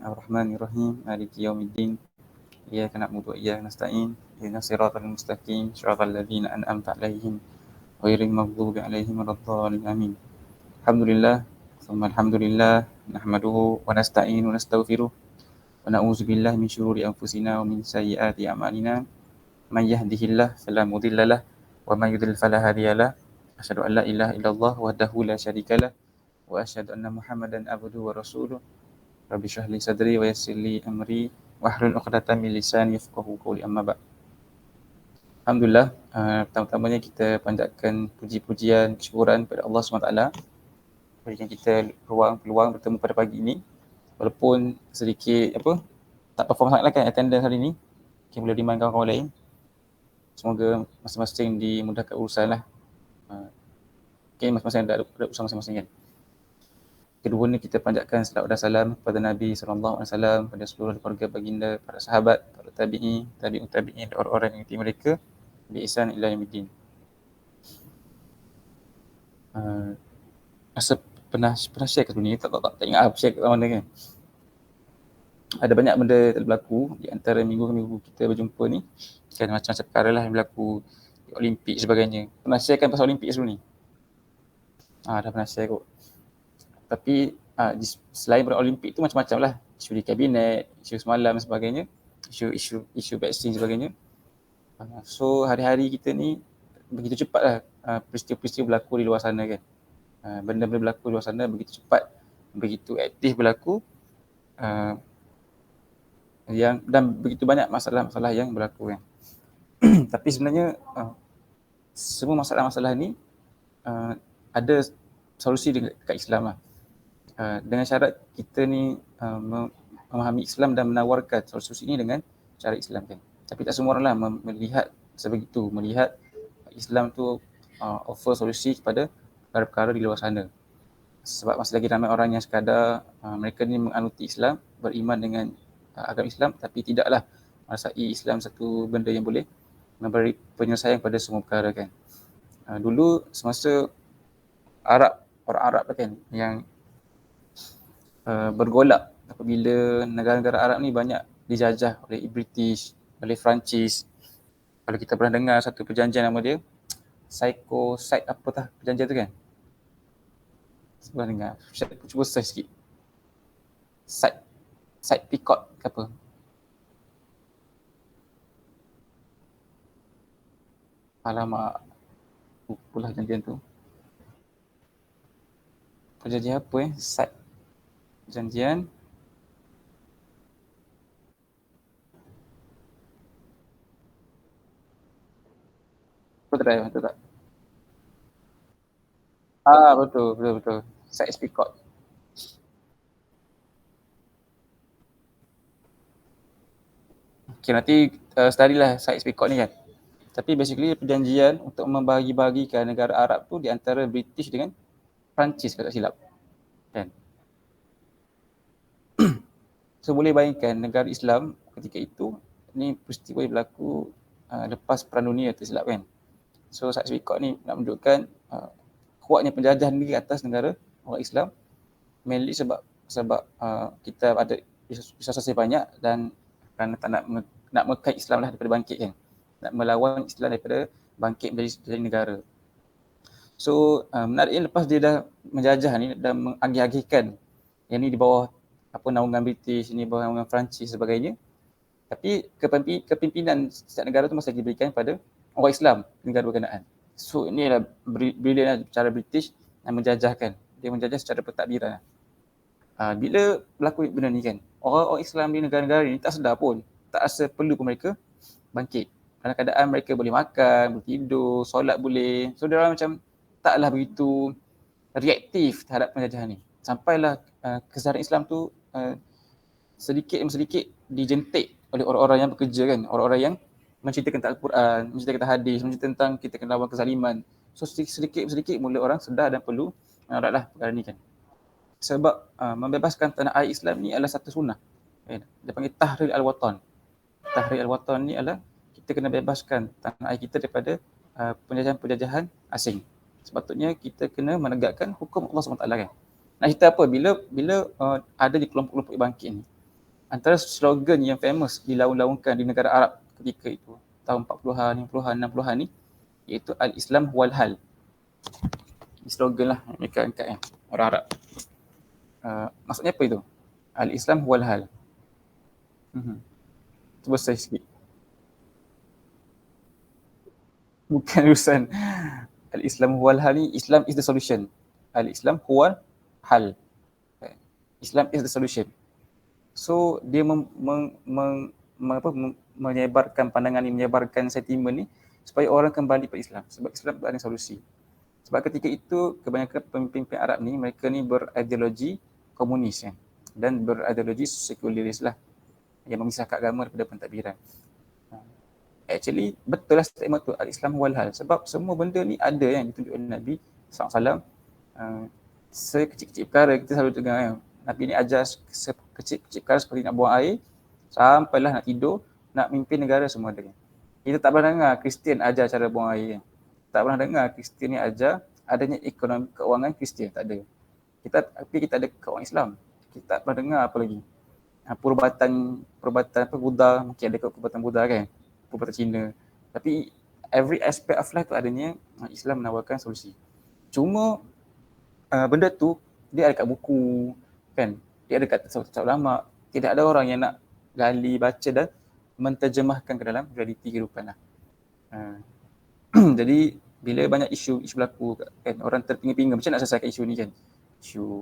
Bismillahirrahmanirrahim. Maliki yaumiddin. Iyyaka na'budu wa iyyaka nasta'in. Ihdinas siratal mustaqim. Shiratal ladzina an'amta 'alaihim ghairil maghdubi 'alaihim waladdallin. Amin. Alhamdulillah. Tsumma alhamdulillah. Nahmaduhu wa nasta'inu wa nastaghfiruh. Wa na'udzu billahi min syururi anfusina wa min sayyiati a'malina. Man yahdihillahu fala mudilla lahu wa man yudlil fala hadiyalah. Asyhadu an la ilaha illallah wahdahu la syarikalah wa asyhadu anna Muhammadan abduhu wa rasuluh. Rabbi shrah li sadri wa yassir li amri wahlul 'uqdatam min lisani yafqahu qawli, amma ba'd. Alhamdulillah, pertama-tamanya kita panjatkan puji-pujian kesyukuran kepada Allah SWT berikan kita peluang bertemu pada pagi ini, walaupun sedikit tak perform sangatlah kan attendance hari ni. Mungkin boleh remind kawan-kawan lain. Semoga masing-masing dimudahkan urusan lah. Okay, masing-masing ada urusan masing-masing kan. Keduanya kita panjatkan salawat dan salam kepada Nabi SAW, pada seluruh keluarga baginda, para sahabat, para tabi'in, tabi'ut tabi'in, dan orang-orang yang mengikuti mereka bi ihsan ila yaumiddin. Rasa pernah share kat ni, tak ingat apa share kat mana kan. Ada banyak benda yang berlaku di antara minggu-minggu kita berjumpa ni. Kan macam-macam perkara lah yang berlaku di Olimpik sebagainya. Pernah share kan pasal Olimpik sebelum ni? Dah pernah share kot. Tapi selain pada Olimpik tu macam-macam lah. Isu di kabinet, isu semalam dan sebagainya, isu vaksin sebagainya. So hari-hari kita ni begitu cepat lah peristiwa-peristiwa berlaku di luar sana kan. Benda-benda berlaku di luar sana begitu cepat, begitu aktif berlaku, dan begitu banyak masalah-masalah yang berlaku kan. Tapi sebenarnya semua masalah-masalah ni ada solusi dekat Islam lah. Dengan syarat kita ni memahami Islam dan menawarkan solusi ini dengan cara Islam kan. Tapi tak semua orang lah melihat sebegitu, melihat Islam tu offer solusi kepada perkara-perkara di luar sana. Sebab masih lagi ramai orang yang sekadar mereka ni menganuti Islam, beriman dengan agama Islam, tapi tidaklah merasai Islam satu benda yang boleh memberi penyelesaian pada semua perkara kan. Dulu semasa orang Arab kan yang bergolak apabila negara-negara Arab ni banyak dijajah oleh British, oleh Perancis. Kalau kita pernah dengar satu perjanjian nama dia Site apa perjanjian tu kan? Pernah dengar? Cuba search sikit. Site Picot ke apa? Alamak, lupa lah perjanjian tu. Perjanjian apa Site perjanjian betul tak? Betul. Site Picot. Okay, nanti study lah Site Picot ni kan. Tapi basically perjanjian untuk membagi-bagikan negara Arab tu di antara British dengan Perancis kalau tak silap. Kan? So boleh bayangkan negara Islam ketika itu, ni peristiwa yang berlaku lepas Perang Dunia tak silap kan. So Site Picot ni nak menunjukkan kuatnya penjajahan di atas negara orang Islam, mainly sebab kita ada resources banyak dan kerana tak nak mengkait Islam lah daripada bangkit kan. Nak melawan Islam daripada bangkit menjadi negara. So menariknya lepas dia dah menjajah ni dan mengagih-agihkan yang ni di bawah naungan British, ni bawah naungan Perancis sebagainya. Tapi kepimpinan setiap negara tu masih diberikan pada orang Islam negara berkenaan. So inilah brilliant cara British yang menjajahkan. Dia menjajah secara pentadbiran. Bila berlaku benda ni kan, orang Islam di negara-negara ni tak sedar pun, tak rasa perlu pun mereka bangkit. Dalam keadaan mereka boleh makan, boleh tidur, solat boleh. So dia orang macam taklah begitu reaktif terhadap penjajahan ni. Sampailah kesedaran Islam tu sedikit demi sedikit dijentik oleh orang-orang yang bekerja kan, orang-orang yang menceritakan tentang Al-Quran, menceritakan hadis, menceritakan tentang kita kena lawan kezaliman. So sedikit demi sedikit mula orang sedar dan perlu menolaklah perkara ni kan. Sebab membebaskan tanah air Islam ni adalah satu sunnah. Dia panggil Tahrir Al-Watan. Tahrir Al-Watan ni adalah kita kena bebaskan tanah air kita daripada penjajahan-penjajahan asing. Sepatutnya kita kena menegakkan hukum Allah SWT kan. Nak cerita apa? Bila ada di kelompok-kelompok bangkit ni, antara slogan yang famous dilaung-laungkan di negara Arab ketika itu, tahun 40-an, 50-an, 60-an ni, iaitu Al-Islam huwal hal. Slogan lah mereka angkat kan, orang Arab. Maksudnya apa itu? Al-Islam huwal hal. Cuba saya sikit. Bukan urusan Al-Islam huwal hal ni, Islam is the solution. Al-Islam huwal hal. Islam is the solution. So dia menyebarkan pandangan ni, menyebarkan sentimen ni supaya orang kembali pada Islam. Sebab Islam ada solusi. Sebab ketika itu kebanyakan pemimpin Arab ni, mereka ni berideologi komunis kan, dan berideologi sekularis lah, yang memisahkan agama daripada pentadbiran. Actually betul lah statement tu, Al-Islam huwal hal, sebab semua benda ni ada yang ditunjuk oleh Nabi SAW. Sekecil-kecil perkara kita selalu dengar kan, Nabi ni ajar sekecil-kecil perkara seperti nak buang air, sampailah nak tidur, nak mimpin negara, semua ada kan. Kita tak pernah dengar Kristian ajar cara buang air kan. Tak pernah dengar Kristian ni ajar adanya ekonomi keuangan Kristian, tak ada. Tapi kita ada keuangan Islam. Kita tak pernah dengar apa lagi. Perubatan apa, Buddha, mungkin ada perubatan Buddha kan, perubatan Cina. Tapi every aspect of life tu adanya Islam menawarkan solusi. Cuma benda tu dia ada kat buku kan, dia ada kat tasawuf ulama. Tidak ada orang yang nak gali, baca dan menterjemahkan ke dalam realiti kehidupan lah. Jadi bila banyak isu berlaku kan, orang terpinga-pinga macam nak selesaikan isu ni kan, isu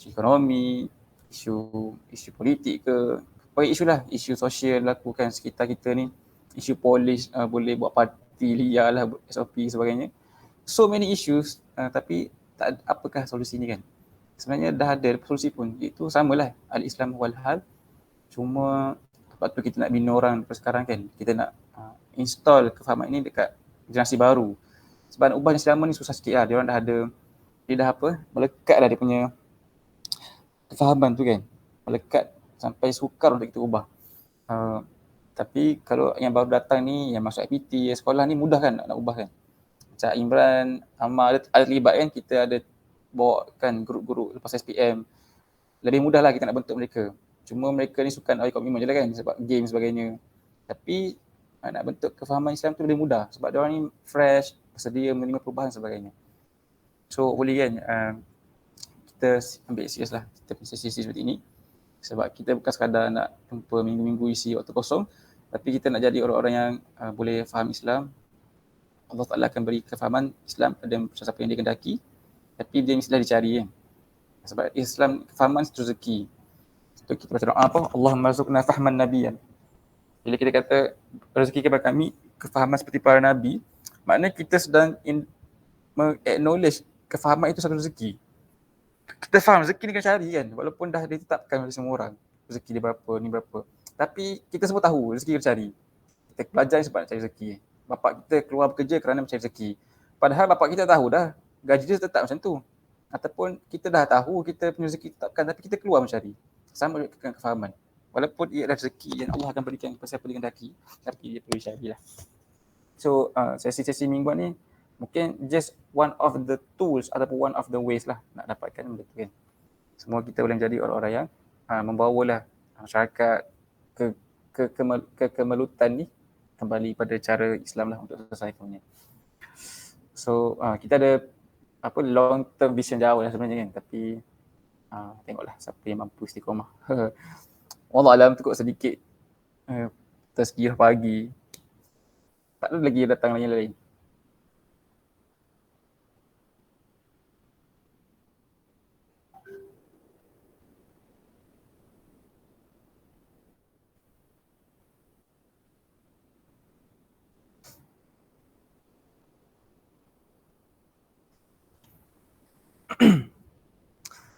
ekonomi, isu politik ke, banyak isu lah, isu sosial berlaku kan sekitar kita ni, isu polis, boleh buat parti liar lah, SOP sebagainya. So many issues, tapi tak ada apakah solusi ni kan. Sebenarnya dah ada solusi pun, iaitu samalah Al-Islam wal hal. Cuma sebab tu kita nak bina orang sekarang kan, kita nak install kefahaman ini dekat generasi baru. Sebab nak ubah generasi lama ni susah sikit lah, dia orang dah ada, dia dah melekat lah dia punya kefahaman tu kan, melekat sampai sukar untuk kita ubah. Tapi kalau yang baru datang ni, yang masuk IPT, sekolah ni mudah kan nak ubah kan. Macam Imran, Amal ada terlibat kan, kita ada bawa kan guru-guru lepas SPM. Lebih mudah lah kita nak bentuk mereka. Cuma mereka ni suka nak ikut memang je lah kan, sebab game sebagainya. Tapi nak bentuk kefahaman Islam tu lebih mudah sebab dia orang ni fresh, bersedia menerima perubahan sebagainya. So boleh kan kita ambil serius lah kita punya sesi seperti ini, sebab kita bukan sekadar nak jumpa minggu-minggu isi waktu kosong, tapi kita nak jadi orang-orang yang boleh faham Islam. Allah Ta'ala akan beri kefahaman Islam pada siapa yang dia kendaki, tapi dia mestilah dicari kan. Sebab Islam, kefahaman itu rezeki. So kita baca doa apa? Allahumma rzuqna fahman nabiyyan. Bila kita kata rezeki kepada kami kefahaman seperti para nabi, maknanya kita sedang acknowledge kefahaman itu satu rezeki. Kita faham rezeki ni kena cari kan, walaupun dah ditetapkan oleh semua orang rezeki dia berapa, ni berapa, tapi kita semua tahu rezeki kena cari. Kita belajar sebab nak cari rezeki. Bapak kita keluar bekerja kerana mencari rezeki, padahal bapak kita tahu dah gaji dia tetap macam tu, ataupun kita dah tahu kita punya rezeki tetapkan, tapi kita keluar mencari. Sama juga dengan kefahaman, walaupun ia adalah rezeki yang Allah akan berikan kepada siapa dia kendaki, tapi dia perlu cari lah. So sesi-sesi mingguan ni mungkin just one of the tools ataupun one of the ways lah nak dapatkan benda tu kan. Semua kita boleh menjadi orang-orang yang membawalah masyarakat ke kemelutan ni kembali pada cara Islam lah untuk selesaikannya. So kita ada long term vision jauh lah sebenarnya kan, tapi tengoklah siapa yang mampu istiqamah. Wallah alam tu kot sedikit tazkirah pagi. Tak ada lagi datang lain-lain.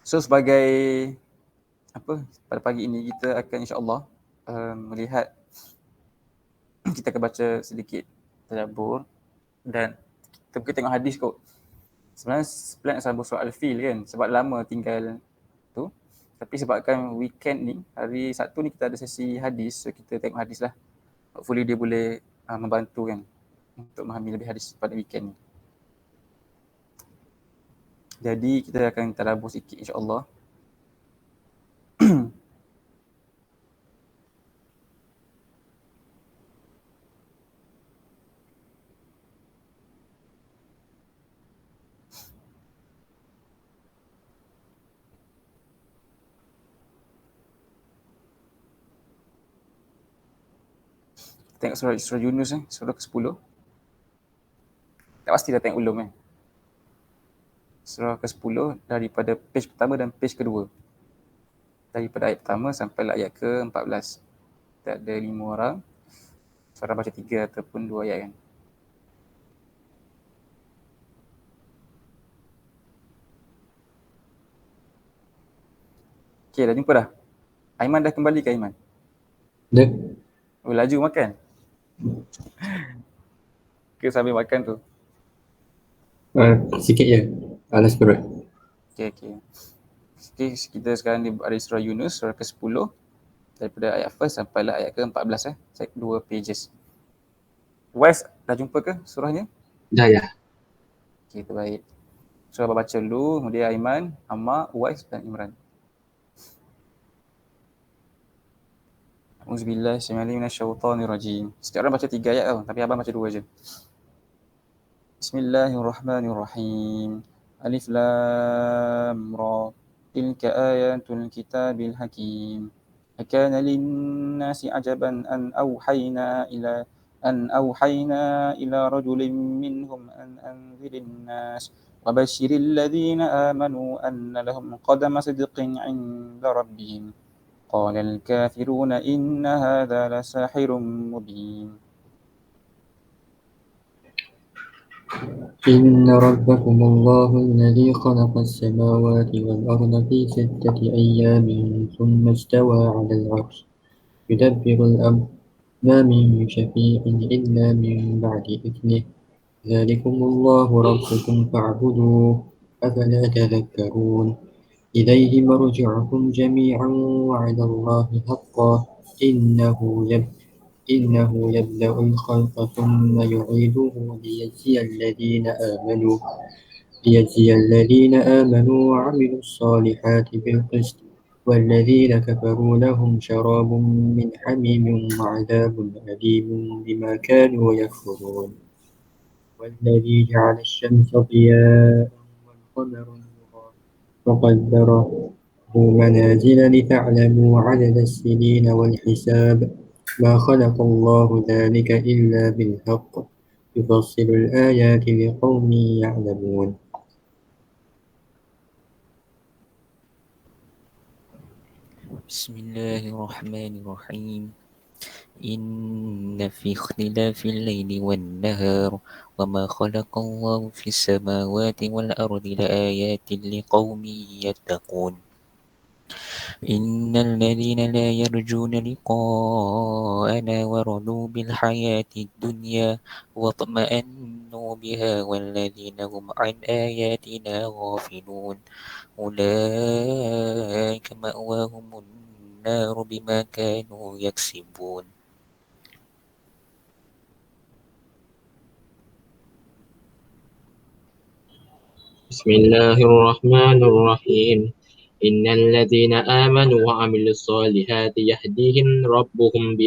So sebagai pada pagi ini kita akan insya-Allah melihat kita akan baca sedikit tadabbur dan kita mungkin tengok hadis kot. Sebenarnya plan nak sambung surah Al-Fil kan, sebab lama tinggal tu. Tapi sebabkan weekend ni, hari Sabtu ni kita ada sesi hadis, so kita tengok hadis lah. Hopefully dia boleh membantu kan untuk memahami lebih hadis pada weekend ni. Jadi kita akan tadabbur sikit insya-Allah. Tengok surah Yunus surah ke-10. Tak pasti dah tengok ulum Surah ke-10 daripada page pertama dan page kedua. Daripada ayat pertama sampai ayat ke-14. Tak ada 5 orang. Seorang baca 3 ataupun 2 ayat kan. Okay, dah jumpa dah? Aiman dah kembali ke Aiman? Dah. Oh, laju makan? Ke sambil makan tu? Sikit je. Alas perut. Okay. Okay, kita sekarang ada surah Yunus, surah ke-10. Daripada ayat first sampai ayat ke-14. Saya 2 pages. Wais, dah jumpa ke surahnya? Dah ya. Okay, terbaik. So, abang baca dulu, kemudian Aiman, Ammar, Uwais dan Imran. Auzubillahi minasyaitonirrajim. Setiap orang baca 3 ayat tau, tapi abang baca 2 je. Bismillahirrahmanirrahim. Alif Lam Ra. Tilka ayatul kitabil hakim. Akana linnasi ajaban أن أوحينا إلى رجل منهم أن أنذر الناس وبشر الذين آمنوا أن لهم قدم صدق عند ربهم قال الكافرون إن هذا لساحر مبين. إن ربكم الله الذي خلق السماوات والأرض في 6 أيام ثم استوى على العرش يدبر الأمر ما من شفيع إلا من بعد إذنه ذلكم الله ربكم فاعبدوه أفلا تذكرون إليه مرجعكم جميعا وعد الله حقا إنه يبدأ الخلق ثم يعيده ليجزي الذين آمنوا وعملوا الصالحات بالقسط والذين كفروا لهم شراب من حميم وعذاب أليم بما كانوا يكفرون والذي جعل الشمس ضياء والقمر نورا وقدره منازل لتعلموا عدد السنين والحساب ما خلق الله ذلك إلا بالحق يفصل الآيات لقوم يعلمون. بسم الله الرحمن الرحيم إن في اختلاف الليل والنهار وما خلق الله في السماوات والأرض لآيات لقوم يتقون إن الذين لا يرجون لقاءنا ورضوا بالحياة الدنيا واطمأنوا بها والذين هم عن آياتنا غافلون أولئك مأواهم النار بما كانوا يكسبون. بسم الله الرحمن الرحيم إن الذين آمنوا وعملوا الصالحات يهديهم ربهم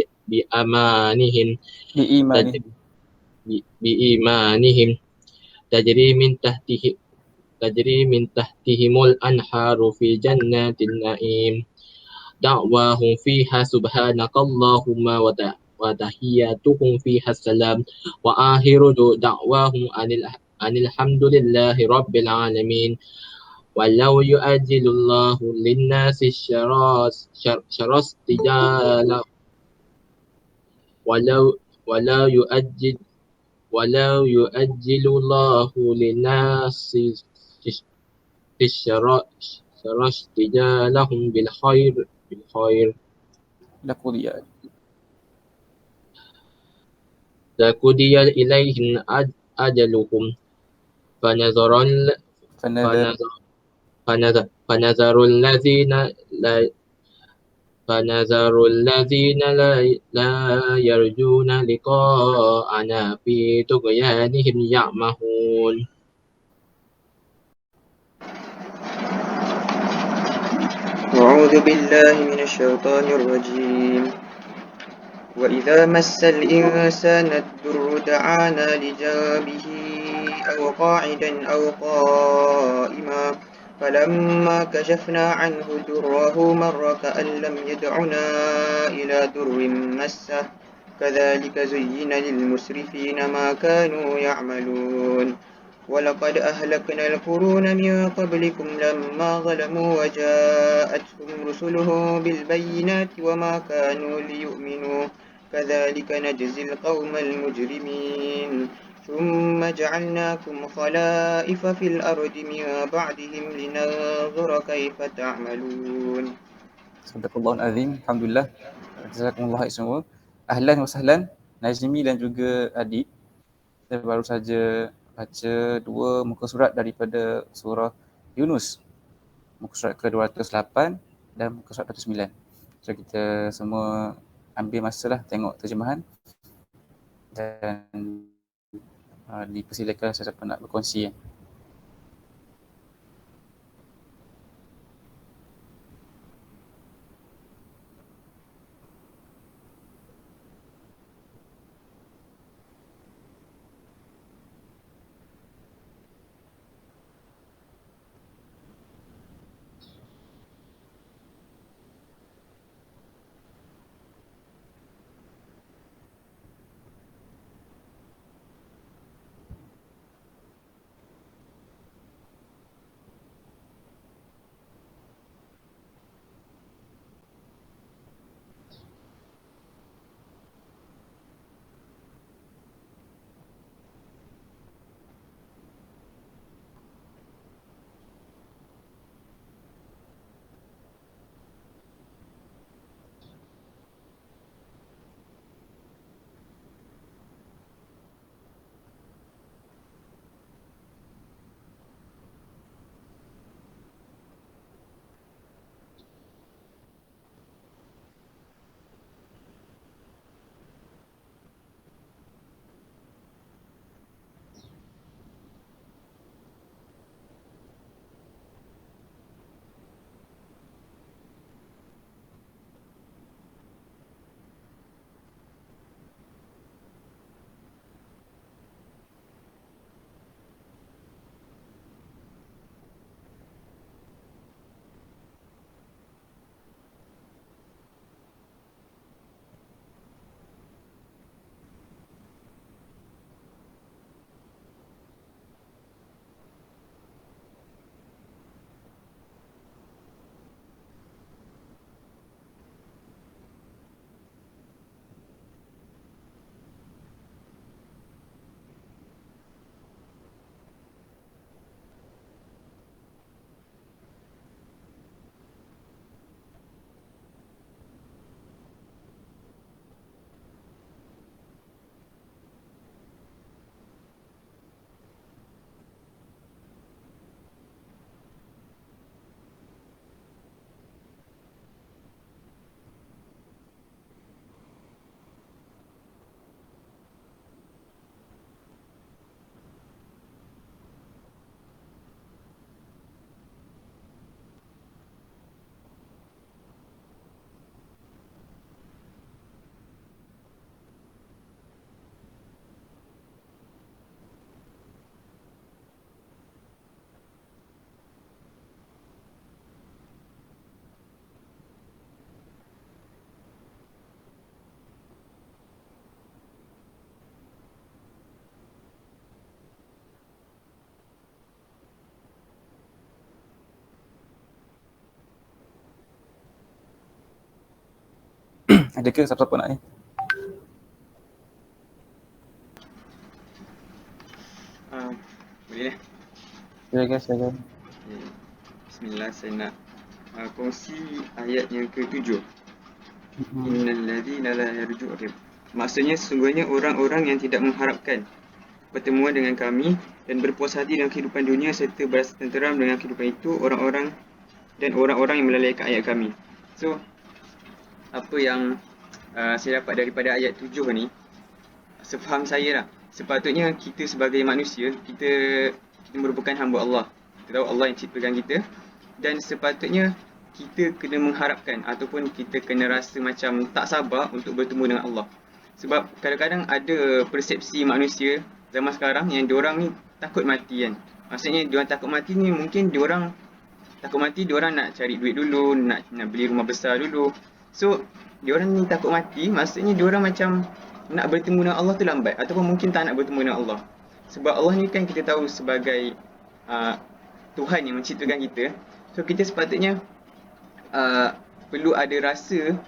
بإيمانهم تجري من تحتهم الأنهار في جنات النعيم دعواهم فيها سبحانك اللهم وتحياتهم فيها السلام وآخر دعواهم أن الحمد لله رب العالمين. ولو يؤجل الله للناس شر استجاله ولو يؤجل الله للناس شر استجالهم بالخير لقضي إليهم أجلهم فنذر الذين لا يرجون لقاءنا في طغيانهم يعمهون. أعوذ بالله من الشيطان الرجيم. وإذا مس الإنسان الضر دعانا لجنبه أو قاعدا أو قائما فلما كشفنا عنه ضره مر كأن لم يدعنا إلى ضر مسه كذلك زين للمسرفين ما كانوا يعملون ولقد أهلكنا القرون من قبلكم لما ظلموا وجاءتهم رسلهم بالبينات وما كانوا ليؤمنوا كذلك نجزي القوم المجرمين ثم جعلناكم خلائف في الأرض من بعدهم لننظر كيف تعملون. Sadaqallahul azim. Alhamdulillah. Jazakumullah khair semua. Ahlan wa sahlan Najmi dan juga Adik. Kita baru saja baca 2 muka surat daripada surah Yunus. Muka surat ke-208 dan muka surat ke-9. So kita semua ambil masalah tengok terjemahan dan dipersilakan siapa nak berkongsi. Ada ke siapa-siapa nak ni? Boleh lah. Silakan. Bismillah, saya nak kongsi ayat yang ke-7. Innal ladzina la yarju'. Maksudnya sesungguhnya orang-orang yang tidak mengharapkan pertemuan dengan kami dan berpuas hati dengan kehidupan dunia serta berasa tenteram dengan kehidupan itu, orang-orang yang melalaikan ayat kami. So, apa yang saya dapat daripada ayat 7 ni, sefaham saya lah, sepatutnya kita sebagai manusia, kita merupakan hamba Allah. Kita tahu Allah yang ciptakan kita, dan sepatutnya kita kena mengharapkan ataupun kita kena rasa macam tak sabar untuk bertemu dengan Allah. Sebab kadang-kadang ada persepsi manusia zaman sekarang yang diorang ni takut mati kan. Maksudnya diorang takut mati ni mungkin diorang takut mati, diorang nak cari duit dulu, nak beli rumah besar dulu. So diorang ni takut mati, maksudnya diorang macam nak bertemu dengan Allah tu lambat ataupun mungkin tak nak bertemu dengan Allah. Sebab Allah ni kan kita tahu sebagai Tuhan yang menciptakan kita. So kita sepatutnya perlu ada rasa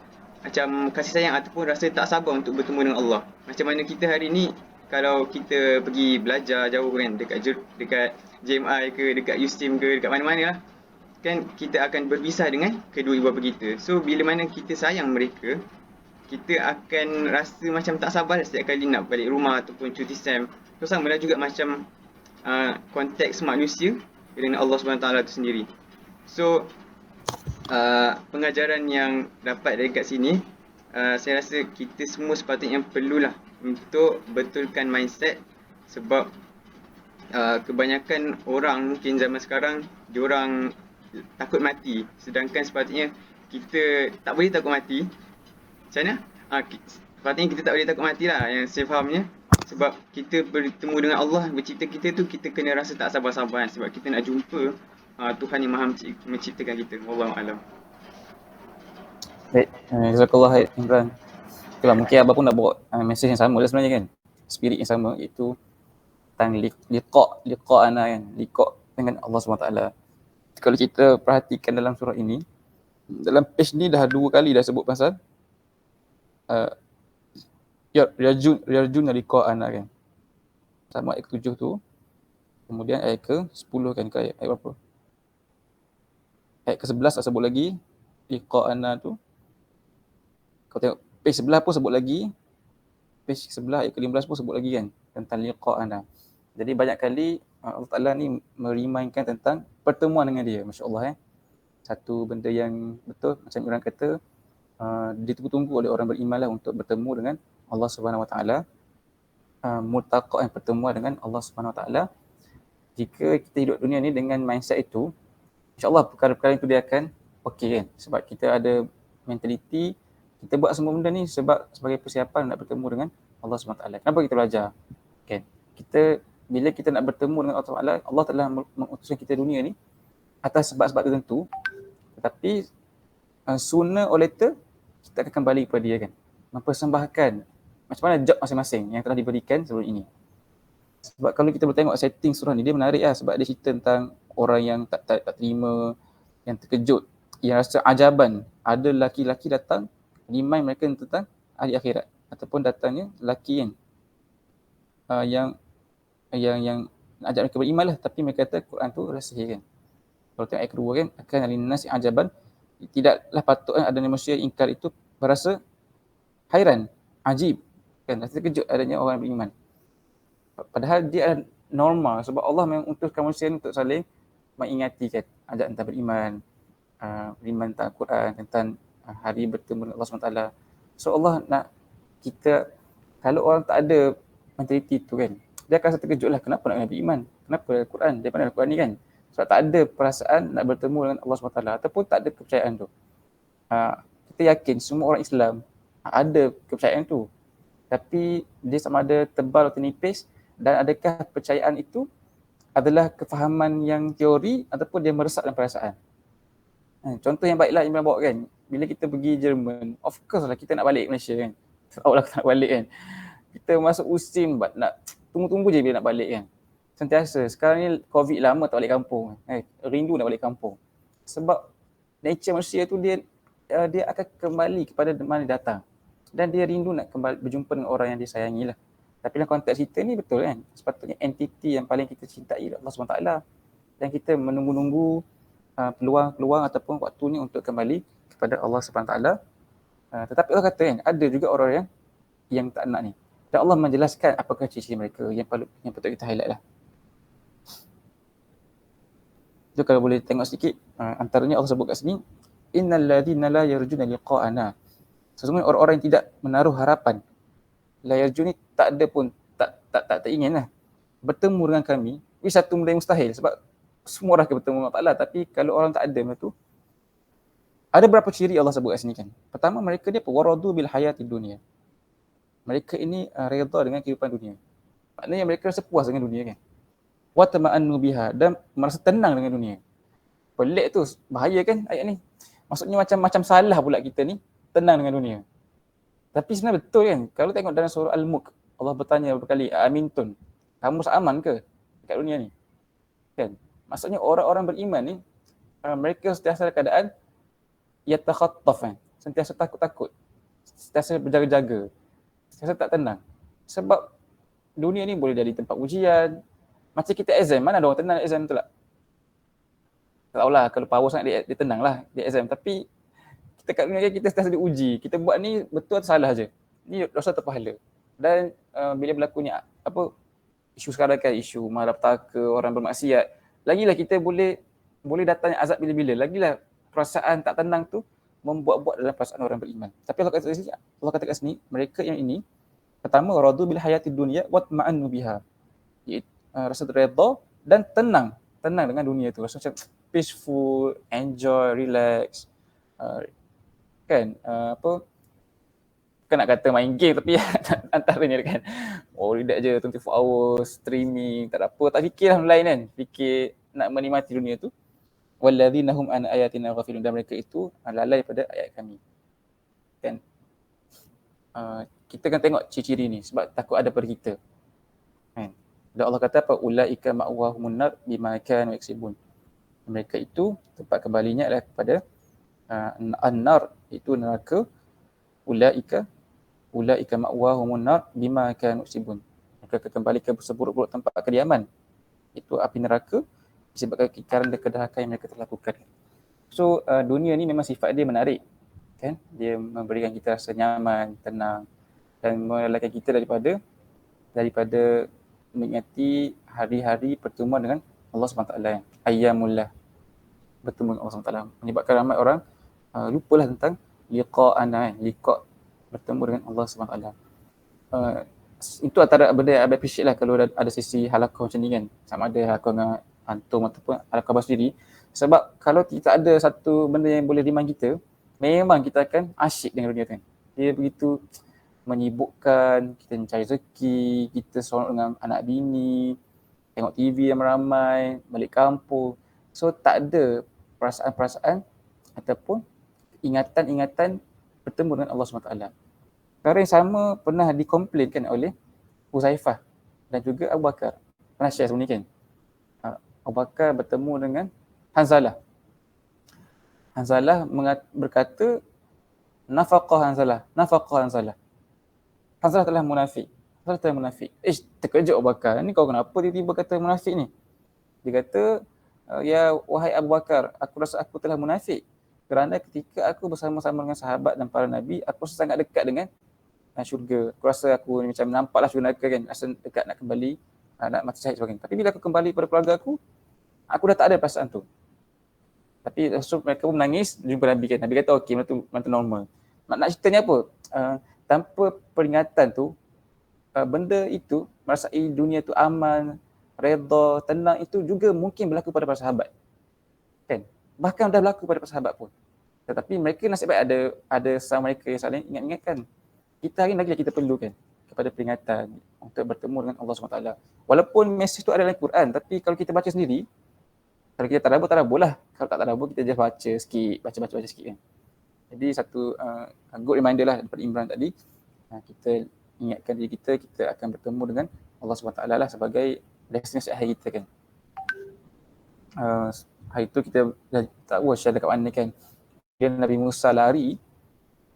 macam kasih sayang ataupun rasa tak sabar untuk bertemu dengan Allah. Macam mana kita hari ni kalau kita pergi belajar jauh kan, dekat JMI ke, dekat USTIM ke, dekat mana-mana lah, kan kita akan berpisah dengan kedua ibu bapa kita. So bila mana kita sayang mereka, kita akan rasa macam tak sabar setiap kali nak balik rumah ataupun cuti SEM. So sama lah juga macam konteks manusia dengan Allah SWT tu sendiri. So pengajaran yang dapat dari kat sini, saya rasa kita semua sepatutnya perlulah untuk betulkan mindset. Sebab kebanyakan orang mungkin zaman sekarang diorang takut mati, sedangkan sepatutnya kita tak boleh takut mati. Macam mana? Sepatutnya kita tak boleh takut mati lah, yang saya fahamnya. Sebab kita bertemu dengan Allah mencipta kita tu, kita kena rasa tak sabar-sabar sebab kita nak jumpa Tuhan yang Maha menciptakan kita. Wallahualam. Baik, jazakallah Imran. Itulah mungkin abang pun nak bawa mesej yang sama lah sebenarnya kan. Spirit yang sama, iaitu tentang liqa ana kan, liqa dengan Allah SWT. Kalau kita perhatikan dalam surah ini, dalam page ni dah 2 kali dah sebut pasal yarjun liqa ana kan. Sama ayat ke-7 tu. Kemudian ayat ke-10 kan, ke ayat berapa? Ayat ke-11 dah sebut lagi liqa ana tu. Kau tengok page sebelah pun sebut lagi. Page sebelah ayat ke-15 pun sebut lagi kan tentang liqa ana. Jadi banyak kali Allah Ta'ala ni merimainkan tentang pertemuan dengan dia. Masya Allah satu benda yang betul macam orang kata, ditunggu-tunggu oleh orang beriman lah untuk bertemu dengan Allah Subhanahu Wa Taala. Multaqa yang pertemuan dengan Allah Subhanahu Wa Taala. Jika kita hidup dunia ni dengan mindset itu, insya-Allah perkara-perkara itu dia akan okey kan. Sebab kita ada mentaliti, kita buat semua benda ni sebagai persiapan nak bertemu dengan Allah Subhanahu Wa Taala. Kenapa kita belajar? Kan? Bila kita nak bertemu dengan Allah Ta'ala, Allah telah mengutuskan kita dunia ni atas sebab-sebab tertentu. Tetapi sooner or later kita akan kembali kepada dia kan. Mempersembahkan macam mana job masing-masing yang telah diberikan sebelum ini. Sebab kalau kita bertengok setting surah ni, dia menarik lah. Sebab dia cerita tentang orang yang tak terima, yang terkejut, yang rasa ajaban. Ada laki-laki datang remind mereka tentang hari akhirat. Ataupun datangnya laki kan, yang ajak mereka beriman lah, tapi mereka kata Quran tu rahsia kan. Kalau tengok ayat kedua kan, akan alinas ajaban, tidaklah patut ada manusia ingkar itu berasa hairan, ajib kan, rasa terkejut adanya orang beriman. Padahal dia normal sebab Allah memang utuskan manusia untuk saling mengingati kan, ajak tentang beriman tentang Quran, tentang hari bertemu dengan Allah SWT. So Allah nak kita, kalau orang tak ada mentaliti tu kan, dia akan rasa terkejut lah, kenapa nak kena beriman? Kenapa Quran? Daripada Al-Quran ni kan? Sebab tak ada perasaan nak bertemu dengan Allah SWT ataupun tak ada kepercayaan tu. Kita yakin semua orang Islam ada kepercayaan tu. Tapi dia sama ada tebal atau nipis, dan adakah kepercayaan itu adalah kefahaman yang teori ataupun dia meresap dalam perasaan. Contoh yang baiklah Imran bawa kan, bila kita pergi Jerman, of course lah kita nak balik Malaysia kan. Tahu lah kita nak balik kan. Kita masuk musim nak tunggu-tunggu je bila nak balik kan. Sentiasa. Sekarang ni COVID lama tak balik kampung. Rindu nak balik kampung. Sebab nature manusia tu dia akan kembali kepada mana dia datang. Dan dia rindu nak kembali berjumpa dengan orang yang dia sayangi lah. Tapi dalam konteks kita ni betul kan. Sepatutnya entiti yang paling kita cintai Allah SWT. Dan kita menunggu-nunggu peluang-peluang ataupun waktunya untuk kembali kepada Allah SWT. Tetapi Allah kata kan, ada juga orang yang tak nak ni. Dan Allah menjelaskan apakah ciri-ciri mereka yang patut kita highlight lah. So kalau boleh tengok sedikit, antaranya Allah sebut kat sini, innal ladzina la yarjuna liqa'ana. Sesungguhnya orang-orang yang tidak menaruh harapan. La yarjun ni tak ada pun, tak ingin lah bertemu dengan kami. Ini satu benda yang mustahil sebab semua orang akan bertemu dengan Allah. Tapi kalau orang tak ada benda tu, ada berapa ciri Allah sebut kat sini kan. Pertama, mereka dia waradu bil hayati dunia. Mereka ini redha dengan kehidupan dunia. Maknanya mereka rasa puas dengan dunia kan. Wa tama'annu biha, dan merasa tenang dengan dunia. Pelik tu, bahaya kan ayat ni. Maksudnya macam salah pula kita ni tenang dengan dunia. Tapi sebenarnya betul kan, kalau tengok dalam surah Al-Mulk, Allah bertanya berkali, amintun, kamu aman ke dekat dunia ni? Kan? Maksudnya orang-orang beriman ni, mereka sentiasa dalam keadaan yatakhattaf kan, sentiasa takut-takut, sentiasa berjaga-jaga, sentiasa tak tenang. Sebab dunia ni boleh jadi tempat ujian. Macam kita exam, mana ada orang tenang exam tu lah. Tak tahulah, kalau power sangat dia tenang lah dia exam. Tapi kita kat dunia ni kita sentiasa diuji. Kita buat ni betul atau salah je. Ni dosa atau pahala. Dan bila berlakunya isu sekarang kan, isu malapetaka, orang bermaksiat, lagilah kita boleh datang azab bila-bila. Lagilah perasaan tak tenang tu membuat-buat dalam perasaan orang beriman. Tapi Allah kata kat sini, mereka yang ini pertama radu bil hayati dunya wa ma'annu biha. Rasa redha dan tenang dengan dunia tu. Rasa macam peaceful, enjoy, relax. Kan bukan nak kata main game, tapi antaranya kan, relax je 24 hours streaming, tak ada apa, tak fikirlah lain kan, fikir nak menikmati dunia tu. Walladzina hum an ayatina ghafilun, dan mereka itu lalai pada ayat kami. Kan kita kan tengok ciri-ciri ni sebab takut ada pada kita kan. Dan Allah kata apa, ulaika ma'wahumun nar bima kanu yaksibun, mereka itu tempat kembalinya adalah kepada an-nar, itu neraka. Ulaika ma'wahumun nar bima kanu yaksibun, mereka akan kembali ke seburuk-buruk tempat kediaman, itu api neraka, disebabkan kerana kedahakan yang mereka telah lakukan. So dunia ni memang sifat dia menarik kan, dia memberikan kita rasa nyaman, tenang, dan melalaikan kita daripada menikmati hari-hari pertemuan dengan Allah SWT, ayyamullah, bertemu dengan Allah SWT, menyebabkan ramai orang lupalah tentang liqa'ana, bertemu dengan Allah SWT. Itu antara benda yang I appreciate lah kalau ada sesi halaqah macam ni kan, sama ada halaqah dengan antum ataupun halaqah bahasa diri. Sebab kalau kita ada satu benda yang boleh remind kita, memang kita akan asyik dengan dunia kan. Dia begitu menyibukkan, kita mencari rezeki, kita seronok dengan anak bini, tengok TV yang ramai, balik kampung. So tak ada perasaan-perasaan ataupun ingatan-ingatan bertemu dengan Allah SWT. Perkara yang sama pernah dikomplainkan oleh Huzaifah dan juga Abu Bakar. Pernah share sebelum ni kan. Abu Bakar bertemu dengan Hanzalah. Hanzalah berkata, nafaqah Hanzalah. Hanzalah telah munafik. Terkejut Abu Bakar. Ni kau kenapa tiba-tiba kata munafik ni? Dia kata, ya wahai Abu Bakar, aku rasa aku telah munafik. Kerana ketika aku bersama-sama dengan sahabat dan para Nabi, aku rasa sangat dekat dengan syurga. Aku rasa aku macam nampaklah syurga neraka kan. Rasa dekat nak kembali, nak mati syahid sebagainya. Tapi bila aku kembali pada keluarga aku dah tak ada perasaan tu. Tapi Rasul mereka pun menangis jumpa Nabi kan. Nabi kata okey, benda tu normal. Nak ceritanya apa? Tanpa peringatan tu, benda itu, merasai dunia tu aman, redha, tenang, itu juga mungkin berlaku pada para sahabat. Kan? Bahkan dah berlaku pada para sahabat pun. Tetapi mereka nasib baik ada sama mereka yang saling ingat-ingatkan. Kita hari lagi kita perlukan kepada peringatan untuk bertemu dengan Allah SWT. Walaupun mesej tu ada dalam Quran, tapi kalau kita baca sendiri, kalau kita tadabbur lah. Kalau tak tadabbur, kita just baca sikit, baca sikit kan. Jadi satu good reminder lah daripada Imran tadi, kita ingatkan diri kita akan bertemu dengan Allah SWT lah sebagai destinasi akhir kita kan. Hari tu kita dah tahu share dekat mana kan. Dia Nabi Musa lari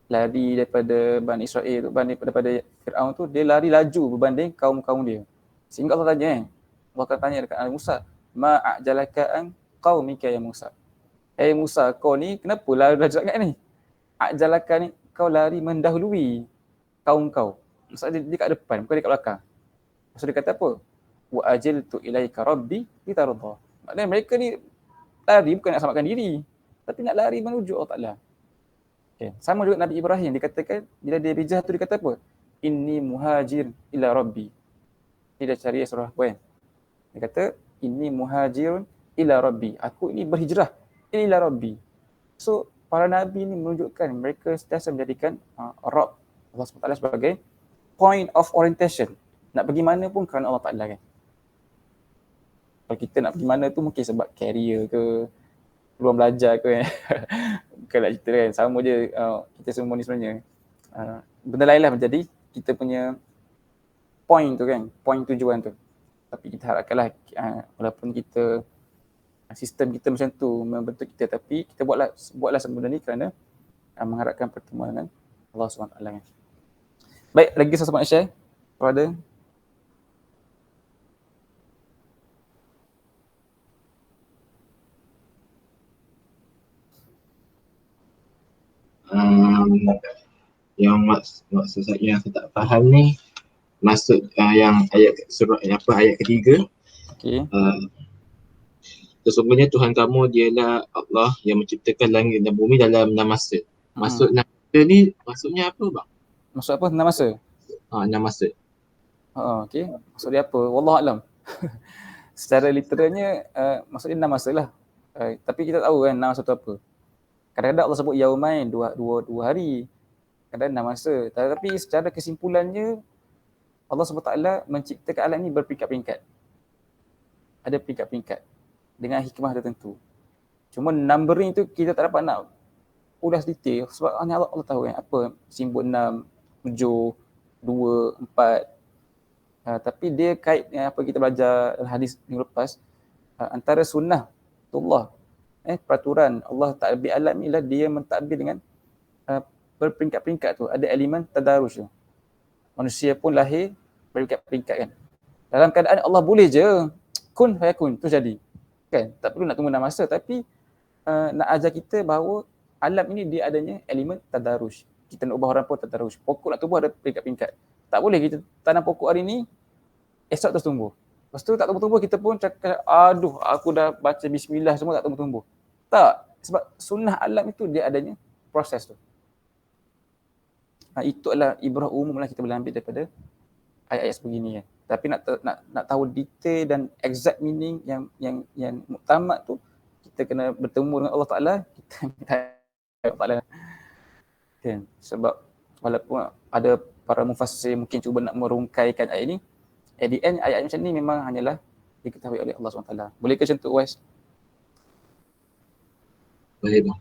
daripada Bani Israel tu, daripada Fir'aun tu, dia lari laju berbanding kaum-kaum dia. Sehingga Allah tanya Allah akan tanya dekat Nabi Musa, ma'ajalaka an qaumika ya Musa. Musa, kau ni kenapa lari laju sangat ni? Ajalaka ni, kau lari mendahului kaum kau. Maksudnya dia kat depan, bukan dia kat belakang. Maksud dia kata apa? Wa ajiltu ilaika rabbi litarda. Maknanya mereka ni lari bukan nak selamatkan diri, tapi nak lari menuju Allah Ta'ala. Okay. Sama juga Nabi Ibrahim, dia katakan, bila dia hijrah tu dia kata apa? Inni muhajir ila rabbi. Dia dah cari surah apa kan? Dia kata, inni muhajirun ila rabbi. Aku ini berhijrah ila rabbi. So, para Nabi ni menunjukkan mereka sentiasa menjadikan Rabb Allah SWT sebagai point of orientation. Nak pergi mana pun kerana Allah Ta'ala kan. Kalau kita nak pergi mana tu mungkin sebab career ke, peluang belajar ke kan. Bukan nak cerita kan. Sama je kita semua ni sebenarnya. benda lain lah menjadi kita punya point tu kan, point tujuan tu. Tapi kita harapkanlah walaupun kita sistem kita macam tu membentuk kita, tapi kita buatlah benda ni kerana mengharapkan pertemuan dengan Allah SWT kan. Baik, lagi sesuatu nak share? Kalau ada? Yang maksud saya yang saya tak faham ni, maksud yang ayat surah ayat ketiga, Okey. sesungguhnya Tuhan kamu dialah Allah yang menciptakan langit dan bumi dalam 6 masa. Maksud 6 masa ni maksudnya apa bang? Maksud apa 6 masa? 6 masa. Okey. Maksud dia apa? Wallahualam. Secara literalnya maksudnya 6 masa lah. Tapi kita tahu kan 6 masa tu apa. Kadang-kadang Allah sebut yaumain, dua hari. Kadang-kadang 6 masa. Tapi secara kesimpulannya Allah SWT menciptakan alam ni berperingkat-peringkat. Ada peringkat-peringkat dengan hikmah tertentu. Cuma numbering tu kita tak dapat nak ulas detail sebab hanya Allah tahu kan apa simbol 6, 7, 2, 4. Tapi dia kait dengan apa kita belajar dalam hadis minggu lepas, antara sunnah Allah, peraturan Allah takbir alam ni lah dia mentadbir dengan berperingkat-peringkat tu. Ada elemen tadarus tu. Manusia pun lahir berperingkat-peringkat kan. Dalam keadaan Allah boleh je kun fayakun tu jadi. Kan? Tak perlu nak tunggu 6 masa, tapi nak ajar kita bahawa alam ini dia adanya elemen tadarus. Kita nak ubah orang pun tadarus. Pokok nak tumbuh ada peringkat-peringkat. Tak boleh kita tanam pokok hari ni, esok terus tumbuh. Lepas tu tak tumbuh-tumbuh, kita pun cakap, aduh aku dah baca bismillah semua tak tumbuh-tumbuh. Tak, sebab sunnah alam itu dia adanya proses tu. Itu adalah ibrah umum lah kita boleh ambil daripada ayat-ayat sebegini kan. Tapi nak tahu detail dan exact meaning yang muktamad tu, kita kena bertemu dengan Allah Ta'ala, kita minta Allah Ta'ala. Kan? Sebab walaupun ada para mufassir mungkin cuba nak merungkaikan ayat ini, at the end ayat macam ni memang hanyalah diketahui oleh Allah SWT. Boleh ke macam tu, Wais? Boleh bang.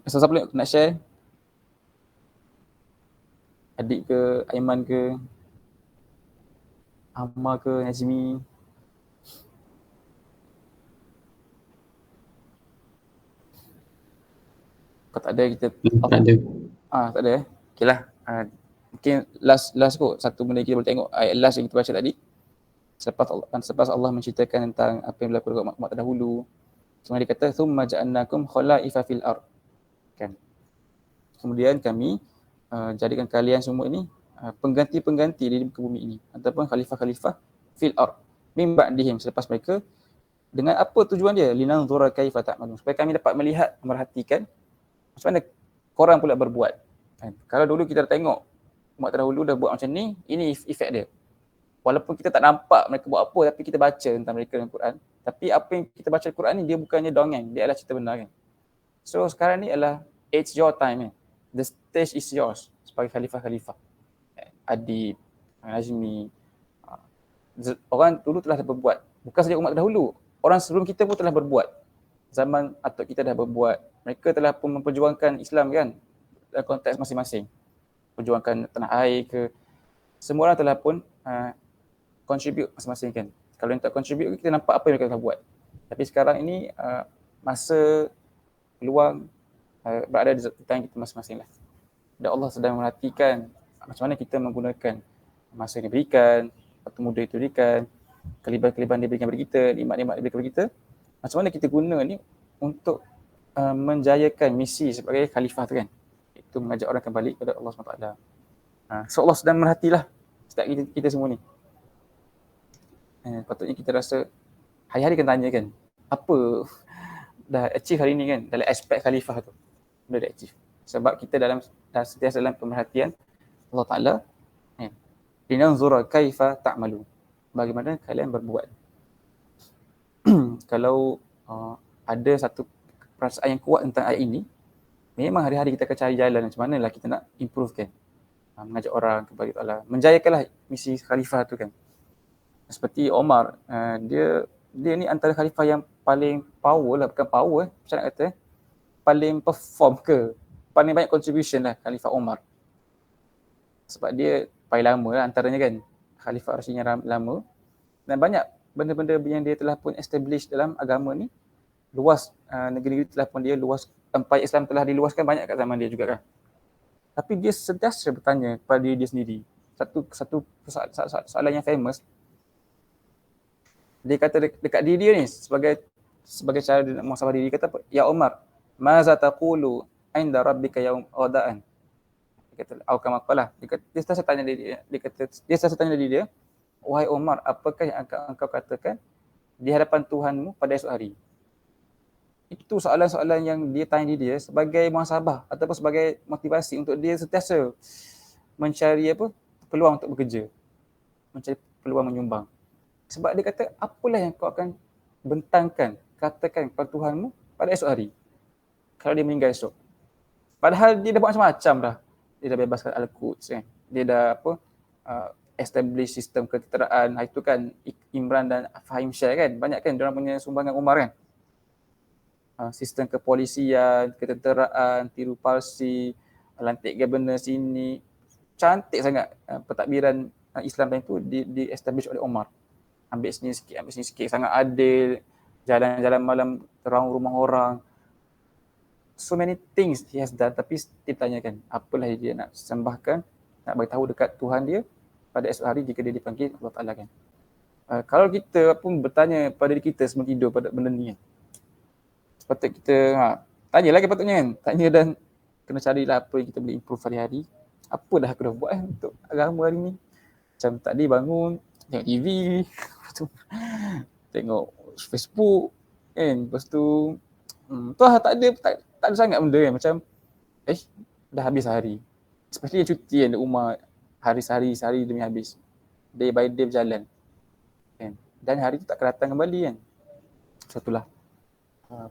Siapa nak share? Adik ke, Aiman ke, Amma ke, Najmi? Kalau tak ada kita Tak ada. tak ada Okay lah. Mungkin last kot. Satu benda kita boleh tengok ayat last yang kita baca tadi. Selepas Allah menceritakan tentang apa yang berlaku dekat umat terdahulu. Kemudian dia kata thumma ja'alnakum khalaifa fil ard. Kan. Kemudian kami jadikan kalian semua ini pengganti-pengganti di muka bumi ini ataupun khalifah-khalifah fil ard min ba'dihim, selepas mereka. Dengan apa tujuan dia? Linanzura kaifa ta'malun, supaya kami dapat melihat, merhatikan macam mana korang pula berbuat. Kalau dulu kita dah tengok umat terdahulu dah buat macam ni, ini efek dia. Walaupun kita tak nampak mereka buat apa, tapi kita baca tentang mereka dalam Quran. Tapi apa yang kita baca Quran ni dia bukannya dongeng, dia adalah cerita benar kan. So sekarang ni adalah it's your time kan. The stage is yours sebagai khalifah-khalifah. Adib, Najmi, orang dulu telah berbuat. Bukan saja umat terdahulu, orang sebelum kita pun telah berbuat. Zaman atuk kita dah berbuat. Mereka telah pun memperjuangkan Islam kan dalam konteks masing-masing. Perjuangkan tanah air ke. Semua orang telah pun contribute masing-masing kan. Kalau yang tak contribute, kita nampak apa yang mereka telah buat. Tapi sekarang ini masa peluang berada di tangan kita masing-masing lah. Dan Allah sedang merhatikan macam mana kita menggunakan masa yang diberikan, waktu muda itu diberikan, kelebihan-kelebihan diberikan kepada kita, nikmat-nikmat diberikan kepada kita. Macam mana kita guna ni untuk menjayakan misi sebagai khalifah tu kan. Itu mengajak orang kembali kepada Allah SWT. So Allah sedang merhatilah setiap kita semua ni. Patutnya kita rasa hari-hari kan tanya kan, apa dah achieve hari ni kan dalam aspek khalifah tu. Dah achieve. Sebab kita dah sentiasa dalam pemerhatian Allah Ta'ala. Linanzura kaifa ta'malu. Bagaimana kalian berbuat. Kalau ada satu perasaan yang kuat tentang ayat ini, memang hari-hari kita akan cari jalan macam manalah kita nak improve kan. mengajak orang kepada Allah, menjayakanlah misi khalifah tu kan. Seperti Omar, dia ni antara khalifah yang paling power lah, bukan power macam nak kata, paling perform ke, paling banyak contribution lah Khalifah Omar. Sebab dia paling lama lah antaranya kan, Khalifah Rashid yang lama, dan banyak benda-benda yang dia telah pun establish dalam agama ni, luas, negeri-negeri telah pun dia luas, empayar Islam telah diluaskan banyak kat zaman dia juga kan. Tapi dia sentiasa bertanya kepada diri dia sendiri. Satu soalan yang famous, dia kata dekat diri dia ni, sebagai cara dia nak muhasabah diri, kata apa? Ya Umar, maza taqulu inda rabbika yaum qadaan. Dia kata au kama qala. Dia sentiasa tanya diri dia, wahai Umar, apakah yang engkau katakan di hadapan Tuhanmu pada esok hari? Itu soalan-soalan yang dia tanya diri dia sebagai muhasabah ataupun sebagai motivasi untuk dia sentiasa mencari peluang untuk bekerja, mencari peluang menyumbang. Sebab dia kata, apalah yang kau akan bentangkan, katakan kepada Tuhanmu pada esok hari kalau dia meninggal esok. Padahal dia dah buat macam-macam dah. Dia dah bebaskan Al-Quds kan. Dia dah establish sistem ketenteraan. Itu kan Imran dan Fahim Shah kan. Banyak kan diorang punya sumbangan Umar kan. Sistem kepolisian, ketenteraan, tiru palsi, lantik governor sini. Cantik sangat pentadbiran Islam time tu di establish oleh Umar. Ambil sini sikit, sangat adil, jalan-jalan malam terang rumah orang. So many things he has done, tapi dia tanyakan apalah dia nak sembahkan, nak beritahu dekat Tuhan dia pada esok hari jika dia dipanggil Allah Ta'ala kan. Kalau kita pun bertanya pada diri kita sebelum tidur pada benda ni kan, sepatut kita tanya lagi patutnya kan, tanya dan kena carilah apa yang kita boleh improve hari-hari. Apa dah aku dah buat untuk agama hari ni. Macam tadi bangun, tengok TV, lepas tu tengok Facebook kan, lepas tu tak ada sangat benda kan, macam dah habis hari. Especially yang cuti kan, di rumah sehari demi habis, day by day berjalan kan, dan hari tu tak akan datang kembali kan. Satulah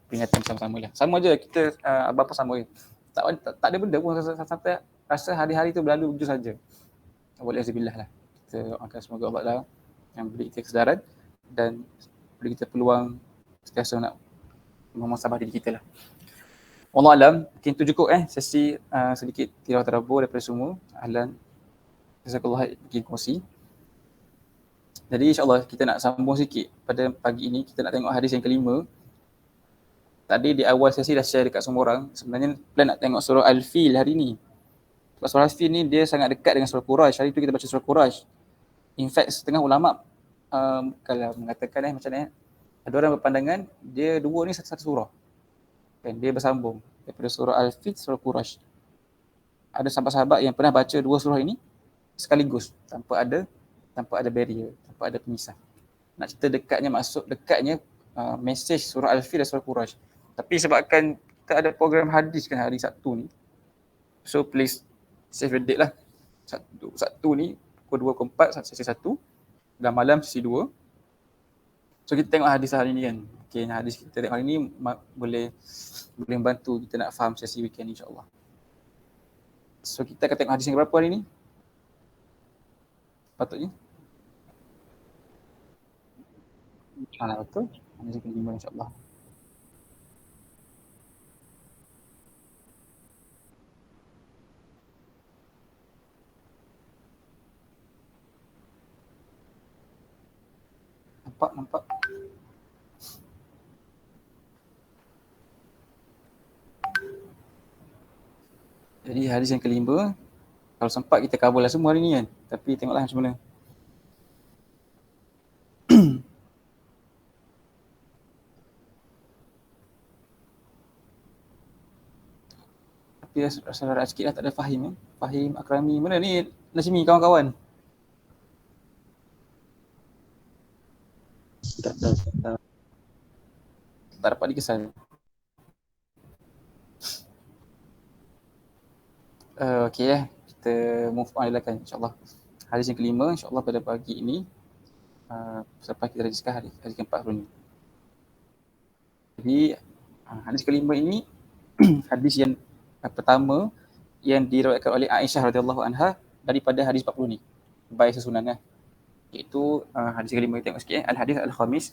peringatan sama-sama lah. Sama je kita apa sama je. Tak ada benda pun sampai rasa hari-hari tu berlalu begitu saja. Walhamdulillah lah. Kita doakan semoga Allah Ta'ala yang beri kita kesedaran dan beri kita peluang sentiasa nak memuhasabah diri kita lah. Wallahu alam, mungkin tu cukup sesi sedikit tilawah tadabbur daripada semua. Ahlan, jazakallah bikin kongsi. Jadi insyaAllah kita nak sambung sikit pada pagi ini. Kita nak tengok hadis yang kelima. Tadi di awal sesi dah share dekat semua orang. Sebenarnya plan nak tengok surah Al-Fil hari ni. Sebab surah Al-Fil ni dia sangat dekat dengan surah Quraisy. Hari tu kita baca surah Quraisy. In fact setengah ulama' kalau mengatakan macam ni, ada orang berpandangan dia dua ni satu surah. Kan dia bersambung daripada surah Al-Fil surah Quraisy. Ada sahabat-sahabat yang pernah baca dua surah ini sekaligus tanpa ada barrier, tanpa ada pemisah. Nak cerita dekatnya message surah Al-Fil dan surah Quraisy. Tapi sebabkan kita ada program hadis kan hari Sabtu ni, so please save the date lah. Sabtu ni pukul 2 ke 4 sesi 1 dan malam sesi 2. So kita tengok hadis hari ni kan. Okay, hadis kita tengok hari ni boleh membantu kita nak faham sesi weekend insyaAllah. So kita akan tengok hadis yang berapa hari ni? Patutnya betul. Hadis yang kelima insyaAllah. Nampak. Jadi hadis yang kelima, kalau sempat kita cover lah semua hari ni kan. Tapi tengoklah macam mana. Tapi rasa larat sikit lah, tak ada Fahim kan. Fahim, Akrami, mana ni Nazmi kawan-kawan? Tak dapat dikesan. Okay kita move on lah kan insyaAllah. Hadis yang kelima insyaAllah pada pagi ini selepas kita discuss hadis keempat hari ni. Jadi hadis kelima ini hadis yang pertama yang diriwayatkan oleh Aisyah radhiyallahu anha daripada hadis 40 ni. By susunan lah. Iaitu hadis kelima kita tengok sikit. Al-hadis al-khamis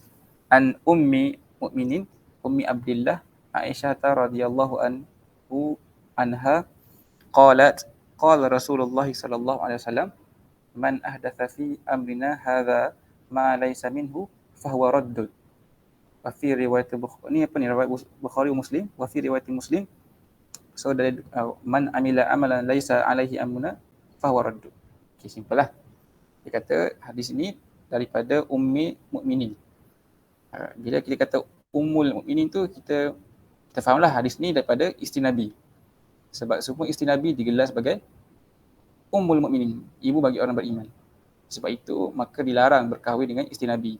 an ummi mu'minin ummi Abdillah Aisyah radhiyallahu anhu anha qalat qala Rasulullah sallallahu alaihi wasallam man ahdatha fi amrina hadha ma laysa minhu fahuwa raddud. Wa fi riwayat Bukhari, ni apa ni, riwayat Bukhari Muslim, wa fi riwayat Muslim, so dari man amila amalan laysa alaihi amruna fahuwa raddud. Okey, simple lah. Dia kata hadis ini daripada ummi mukminin. Bila kita kata ummul mukminin tu kita fahamlah hadis ni daripada isteri Nabi. Sebab semua isteri Nabi digelar sebagai ummul mukminin, ibu bagi orang beriman. Sebab itu maka dilarang berkahwin dengan isteri Nabi.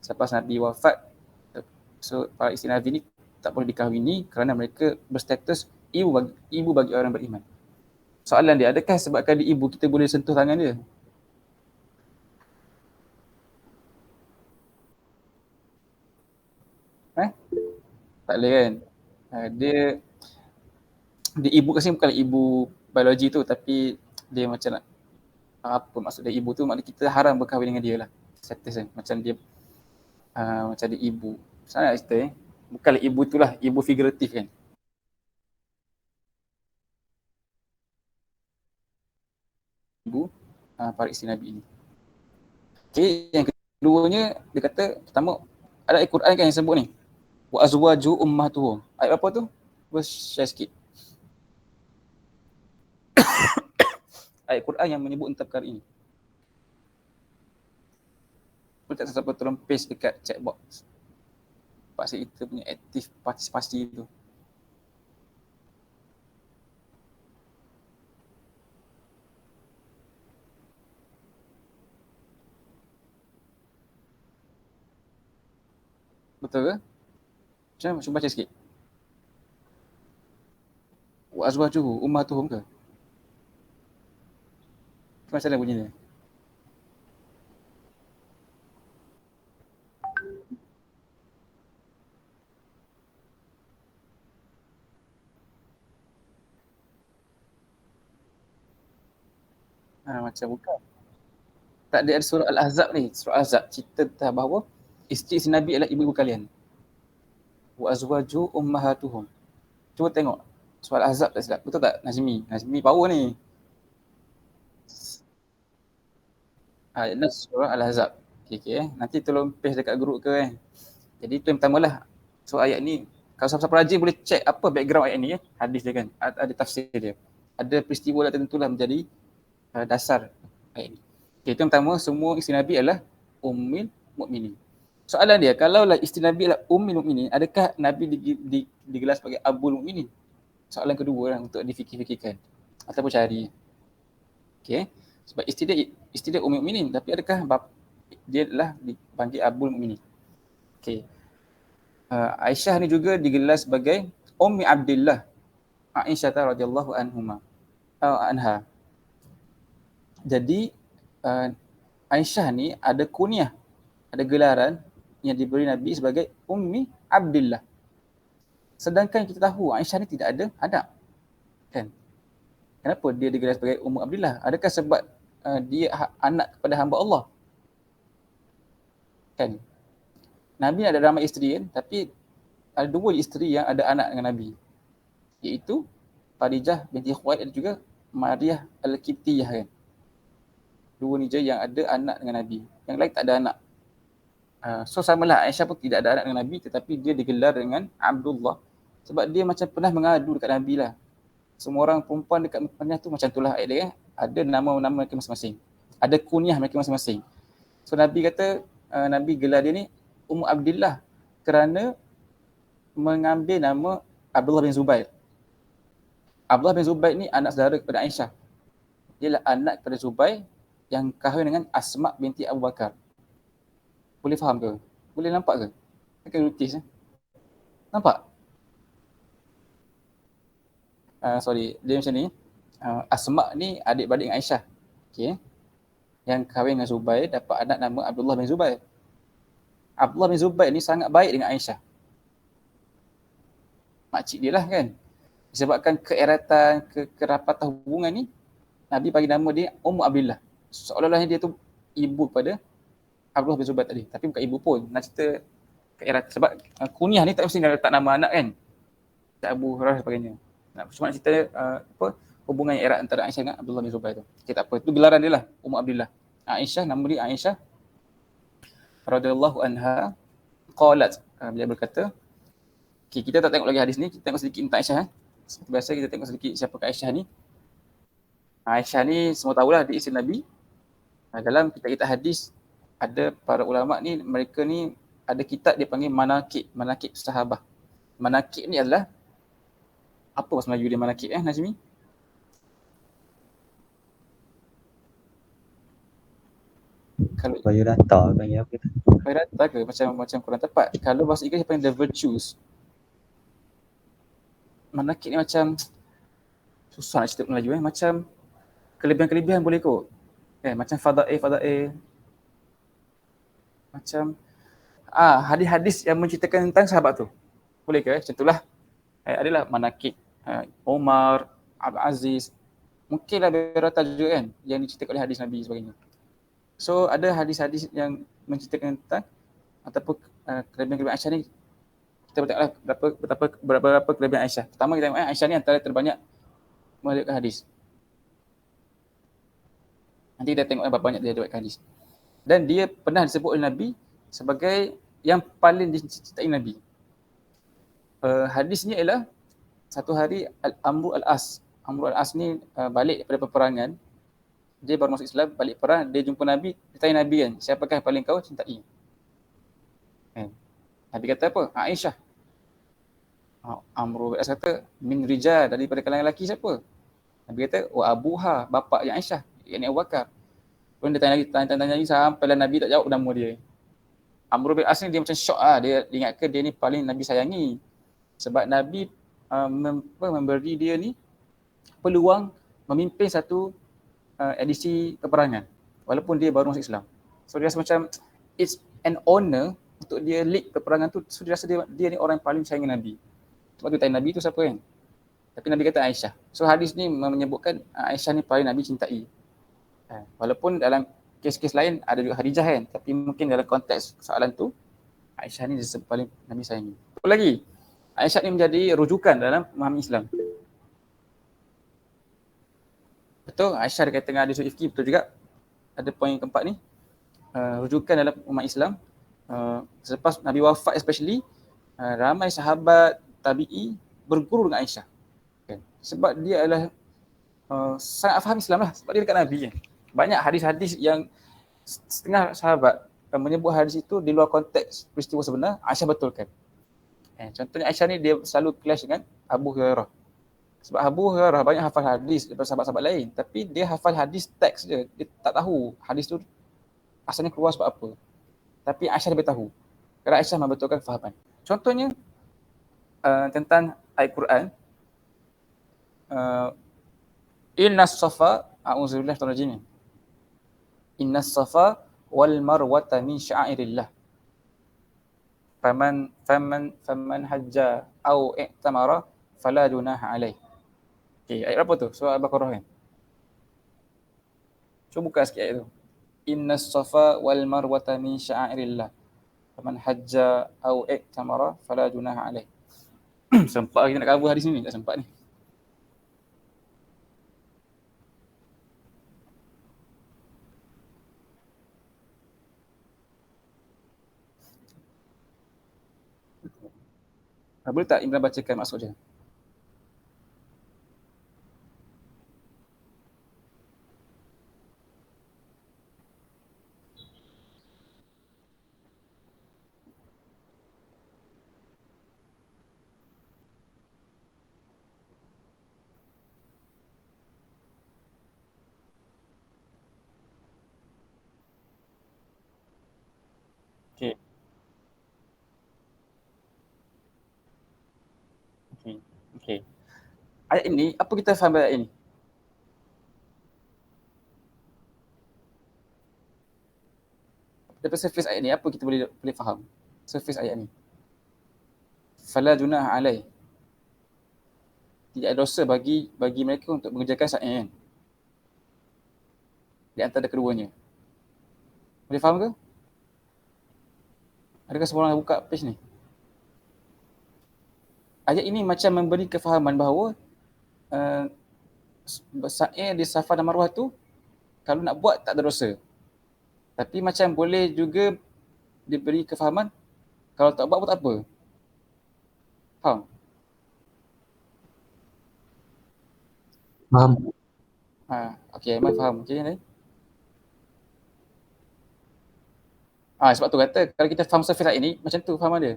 Selepas Nabi wafat, so para isteri Nabi ni tak boleh dikahwini kerana mereka berstatus ibu bagi orang beriman. Soalan dia, adakah sebabkan dia ibu kita boleh sentuh tangan dia? Tak boleh kan? Dia ibu kat sini bukanlah ibu biologi tu, tapi dia macam nak, apa maksud dia ibu tu, maknanya kita haram berkahwin dengan dia lah. Status kan, macam dia macam dia ibu. Sana cerita bukanlah ibu tu lah, ibu figuratif kan. Ibu para isteri Nabi ini. Okay, yang keduanya dia kata, pertama ada ayat Quran kan yang sebut ni, wa azwaju ummatuhum. Ayat apa tu? Cuba share sikit. Ayat Quran yang menyebut tentang perkara ini. Boleh tak siapa tolong paste dekat chat box? Pasal kita punya aktif partisipasi tu. Betul ke? Macam mana? Cuba baca sikit. Wa azwajuhu ummatuhum ke? Macam mana bunyinya? Macam bukan. Tak ada surah Al-Ahzab ni. Surah Al-Ahzab cerita tentang bahawa isteri Nabi adalah ibu-ibu kalian. Wa azwaju ummahatuhum. Cuba tengok surah Al-Ahzab tak silap. Betul tak Nazmi? Nazmi power ni. Ini surah Al-Ahzab. Okay. Nanti tolong paste dekat grup ke kan. Jadi itu yang pertama lah. So ayat ni, kalau siapa-siapa rajin boleh check apa background ayat ni hadis dia kan. Ada tafsir dia. Ada peristiwa tertentu lah menjadi dasar ayat ni. Okay, itu yang pertama, semua isteri Nabi adalah ummul mukminin. Soalan dia, kalaulah isteri Nabi adalah ummul mukminin, adakah Nabi digelar sebagai abul mukminin? Soalan kedua lah untuk difikir-fikirkan ataupun cari. Okay. Sebab isteri dia ummul mukminin, tapi adakah dia adalah dipanggil abul mukminin? Okay. Aisyah ni juga digelar sebagai Ummi Abdillah Aisyah radhiyallahu anha. Jadi Aisyah ni ada kunyah, ada gelaran yang diberi Nabi sebagai Ummi Abdillah. Sedangkan kita tahu Aisyah ni tidak ada anak. Kan? Kenapa dia digelar sebagai Ummu Abdillah? Adakah sebab dia anak kepada hamba Allah? Kan? Nabi ada ramai isteri kan, tapi ada dua isteri yang ada anak dengan Nabi. Iaitu Khadijah binti Khuwailid dan juga Maryah Al-Qibtiyah kan. Dua ni je yang ada anak dengan Nabi. Yang lain tak ada anak. So samalah Aisyah pun tidak ada anak dengan Nabi, tetapi dia digelar dengan Abdullah. Sebab dia macam pernah mengadu dekat Nabi lah. Semua orang perempuan dekat Madinah tu macam itulah ayat dia kan. Ada nama-nama mereka masing-masing. Ada kunyah mereka masing-masing. So Nabi kata, Nabi gelar dia ni Ummu Abdillah kerana mengambil nama Abdullah bin Zubair. Abdullah bin Zubair ni anak saudara kepada Aisyah. Dia adalah anak kepada Zubair yang kahwin dengan Asma binti Abu Bakar. Boleh faham ke? Boleh nampak ke? Akan notice nampak? Sorry, dia macam ni. Asma ni adik-beradik dengan Aisyah. Okay. Yang kahwin dengan Zubair dapat anak nama Abdullah bin Zubair. Abdullah bin Zubair ni sangat baik dengan Aisyah. Makcik dia lah kan. Disebabkan keeratan, kerapatan hubungan ni, Nabi bagi nama dia Ummu Abdillah. Seolah-olah dia tu ibu pada Abdullah bin Zubair tadi. Tapi bukan ibu pun. Nak cerita ke era sebab kunyah ni tak mesti nak letak nama anak kan. Tak Abu Hurairah dan sebagainya. Cuma nak cerita hubungan erat antara Aisyah dengan Abdullah bin Zubair tu. Okay, tak apa. Itu gelaran dia lah. Ummu Abdillah. Aisyah, nama dia Aisyah radhiyallahu anha qalat. Beliau berkata, okay, kita tak tengok lagi hadis ni, kita tengok sedikit tentang Aisyah. Seperti biasa kita tengok sedikit siapakah Aisyah ni. Aisyah ni semua tahulah dia isteri Nabi. Dalam kitab-kitab hadis ada para ulama ni, mereka ni ada kitab dia panggil manaqib sahabah. Manaqib ni adalah apa bahasa Melayu dia manaqib Nazmi? Kalau biodata panggil apa tu? biodata ke macam kurang tepat. Kalau bahasa Inggeris dia panggil the virtues. Manaqib ni macam susah nak cerita Melayu macam kelebihan-kelebihan boleh kot. Macam fadail. Macam hadis-hadis yang menceritakan tentang sahabat tu. Boleh ke? Macam itulah. Adalah manaqib Umar, Abdul Aziz. Mungkinlah biodata juga kan yang diceritakan oleh hadis Nabi dan sebagainya. So ada hadis-hadis yang menceritakan tentang ataupun kelebihan-kelebihan Aisyah ni. Kita tengoklah berapa kelebihan Aisyah. Pertama kita tengok Aisyah ni antara terbanyak meriwayatkan hadis. Nanti kita tengok berapa banyak dia riwayatkan hadis. Dan dia pernah disebut oleh Nabi sebagai yang paling dicintai Nabi. Hadisnya ialah satu hari Amru al-As. Amru al-As ni balik daripada peperangan. Dia baru masuk Islam, balik perang, dia jumpa Nabi, dia tanya Nabi kan, siapakah yang paling kau cintai? Nabi kata apa? Aisyah. Amru al-As kata, min rijal, daripada kalangan lelaki siapa? Nabi kata, wa abuha, bapa yang Aisyah, yang Abu Bakar. Kemudian dia tanya lagi sampailah Nabi tak jawab nama dia. Amru bin As ni dia macam syok dia ingatkan dia ni paling Nabi sayangi. Sebab Nabi memberi dia ni peluang memimpin satu edisi peperangan walaupun dia baru masuk Islam. So dia rasa macam it's an honor untuk dia lead peperangan tu. So dia rasa dia ni orang yang paling sayangi Nabi. Sebab tu tanya Nabi tu siapa kan? Tapi Nabi kata Aisyah. So hadis ni menyebutkan Aisyah ni paling Nabi cintai. Walaupun dalam kes-kes lain ada juga Khadijah kan, tapi mungkin dalam konteks soalan tu Aisyah ni disebut paling Nabi sayangi. Apa lagi? Aisyah ni menjadi rujukan dalam memahami Islam. Betul, Aisyah dekat tengah hadis ifki, betul juga. Ada poin yang keempat ni. Rujukan dalam umat Islam. Selepas Nabi wafat especially, ramai sahabat tabi'i berguru dengan Aisyah. Okay. Sebab dia adalah sangat faham Islam lah. Sebab dia dekat Nabi kan. Banyak hadis-hadis yang setengah sahabat menyebut hadis itu di luar konteks peristiwa sebenar, Aisyah betulkan. Contohnya Aisyah ni dia selalu clash dengan Abu Hurairah. Sebab Abu Hurairah banyak hafal hadis daripada sahabat-sahabat lain, tapi dia hafal hadis teks je. Dia tak tahu hadis tu asalnya keluar sebab apa. Tapi Aisyah lebih tahu. Kerana Aisyah membetulkan fahaman. Contohnya tentang ayat Quran. Innas safa, a'udzubillah minasy rajim. Innas safa wal marwata min sya'airillah. Faman hajja au i'tamara fala junaha alaih. Okey, ayat apa tu? Surah Al-Baqarah kan? Cuba buka sikit ayat tu. Innas safa wal marwata min sya'airillah. Faman hajja au i'tamara fala junaha alaih. Sempat kita nak cover hadis ni, tak sempat ni. Boleh tak Imran bacakan maksud dia? Okey. Okey. Ayat ini, apa kita faham ayat ini? Daripada surface ayat ni, apa kita boleh faham? Surface ayat ni. Fala junah alaih. Tidak ada dosa bagi mereka untuk mengerjakan sa'i kan? di antara keduanya. Boleh faham ke? Adakah semua orang buka page ni? Ayat ini macam memberi kefahaman bahawa sa'i di Safa dan Marwah tu kalau nak buat tak ada dosa. Tapi macam boleh juga diberi kefahaman kalau tak buat pun tak apa. Faham? Faham. Okey, Aiman faham. Okey, ni. Sebab tu kata kalau kita faham surface ayat ini macam tu faham dia.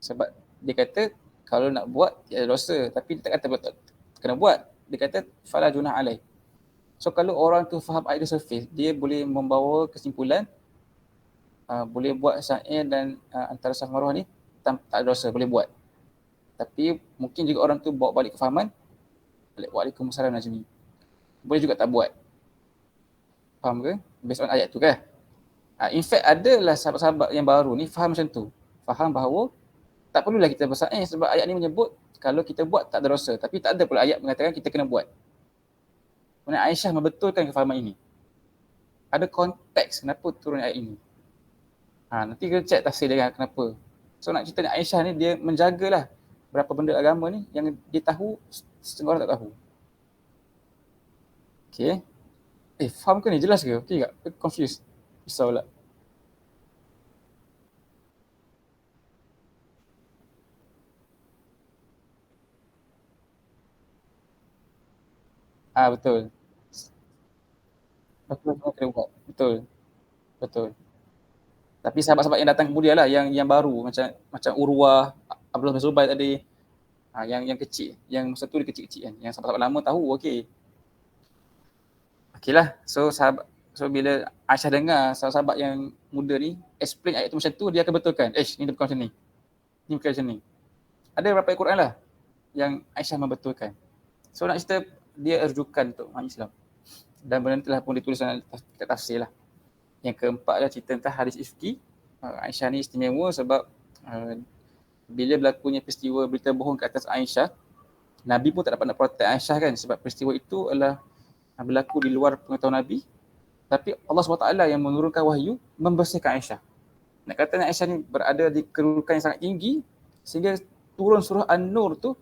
Sebab dia kata kalau nak buat dia ada dosa, tapi dia tak kata tak kena buat. Dia kata fala junah alaih. So kalau orang tu faham ayat the surface, dia boleh membawa kesimpulan boleh buat sa'i dan antara Safa Marwah ni tak ada dosa, boleh buat. Tapi mungkin juga orang tu bawa balik kefahaman Waalaikumsalam Najmi. Boleh juga tak buat. Faham ke? Based on ayat tu kan? In fact adalah sahabat-sahabat yang baru ni faham macam tu. Faham bahawa tak perlulah kita bersa'i sebab ayat ni menyebut kalau kita buat tak ada dosa. Tapi tak ada pula ayat mengatakan kita kena buat. Kemudian Aisyah membetulkan kefahaman ini. Ada konteks kenapa turun ayat ini. Nanti kita cek tafsir dia kenapa. So nak cerita ni Aisyah ni dia menjagalah berapa benda agama ni yang dia tahu setengah orang tak tahu. Okay. Faham ke ni? Jelas ke? Okay tak? Confused? Risau pula. Betul. Betul kena buat. Betul. Tapi sahabat-sahabat yang datang kemudian lah yang baru macam Urwah, Abdullah bin Zubair tadi. Yang kecil, yang masa tu dia kecil-kecil kan. Yang sahabat-sahabat lama tahu okey. Okeylah. So bila Aisyah dengar sahabat-sahabat yang muda ni explain ayat tu macam tu, dia akan betulkan. Ni bukan macam ni. Ni bukan macam ni. Ada beberapa ayat Quran lah yang Aisyah membetulkan. So nak cerita dia rujukan untuk orang Islam. Dan benda telah pun ditulis dalam tafsir lah. Yang keempat adalah cerita tentang hadis ifki. Aisyah ni istimewa sebab bila berlakunya peristiwa berita bohong ke atas Aisyah, Nabi pun tak dapat nak protect Aisyah kan sebab peristiwa itu adalah berlaku di luar pengetahuan Nabi. Tapi Allah SWT yang menurunkan wahyu membersihkan Aisyah. Nak kata Aisyah ni berada di kedudukan yang sangat tinggi sehingga turun surah An-Nur tu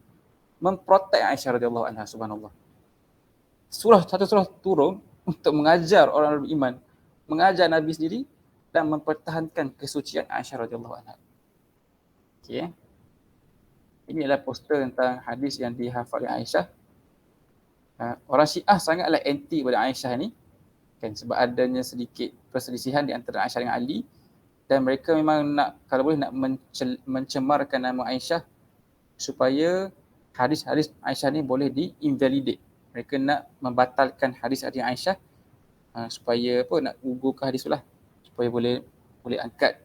memprotect Aisyah radhiyallahu anha, subhanallah. Satu surah turun untuk mengajar orang beriman, mengajar Nabi sendiri dan mempertahankan kesucian Aisyah radhiyallahu anha. Okey. Ini adalah poster tentang hadis yang dihafal oleh Aisyah. Orang Syiah sangatlah anti pada Aisyah ni kan sebab adanya sedikit perselisihan di antara Aisyah dengan Ali dan mereka memang nak kalau boleh nak mencemarkan nama Aisyah supaya hadis-hadis Aisyah ni boleh di-invalidate. Mereka nak membatalkan hadis-hadis Aisyah supaya nak gugurkan hadis tu lah supaya boleh angkat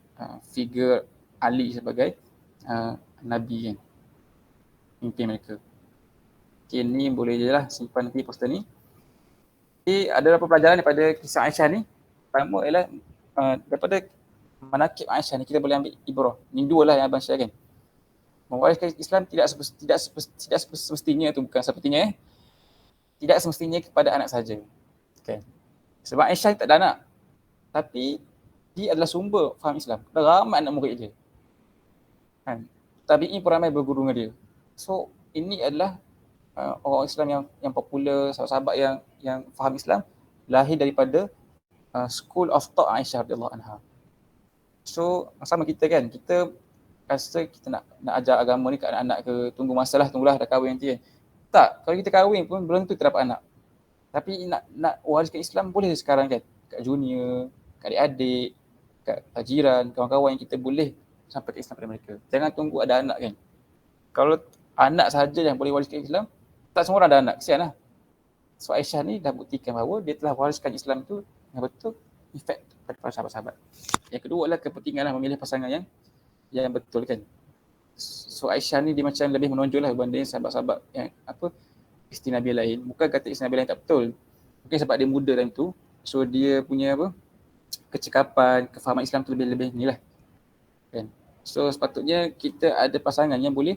figure Ali sebagai Nabi kan, pimpin mereka. Okay, ni boleh je lah simpan nanti poster ni. Okay, ada beberapa pelajaran daripada kisah Aisyah ni. Pertama ialah daripada manakib Aisyah ni kita boleh ambil ibrah. Ni dua lah yang Abang share kan. Mewariskan Islam tidak semestinya tu bukan sepertinya tidak semestinya kepada anak saja. Okay. Sebab Aisyah tak ada anak. Tapi dia adalah sumber faham Islam. Ada ramai anak murid dia. Kan? Tabi'in pun ramai berguru dengan dia. So ini adalah orang Islam yang popular, sahabat-sahabat yang faham Islam lahir daripada school of thought Aisyah radhiyallahu anha. So sama kita kan, kita rasa kita nak ajar agama ni kat anak-anak ke, tunggulah dah kahwin nanti kan. Tak, kalau kita kahwin pun belum tentu kita dapat anak. Tapi nak wariskan Islam boleh sekarang kan, kat junior, kat adik-adik, kat jiran, kawan-kawan yang kita boleh sampai ke Islam pada mereka. Jangan tunggu ada anak kan. Kalau anak sahaja yang boleh wariskan Islam, tak semua orang ada anak, kesian lah. So Aisyah ni dah buktikan bahawa dia telah wariskan Islam tu yang betul, efek pada para sahabat-sahabat. Yang kedua adalah kepentingan lah memilih pasangan yang betul kan. So Aisyah ni dia macam lebih menonjol lah berbanding sahabat-sahabat yang isteri Nabi lain. Bukan kata isteri Nabi lain tak betul. Mungkin sebab dia muda time tu, so dia punya kecekapan, kefahaman Islam tu lebih ni lah kan. So sepatutnya kita ada pasangan yang boleh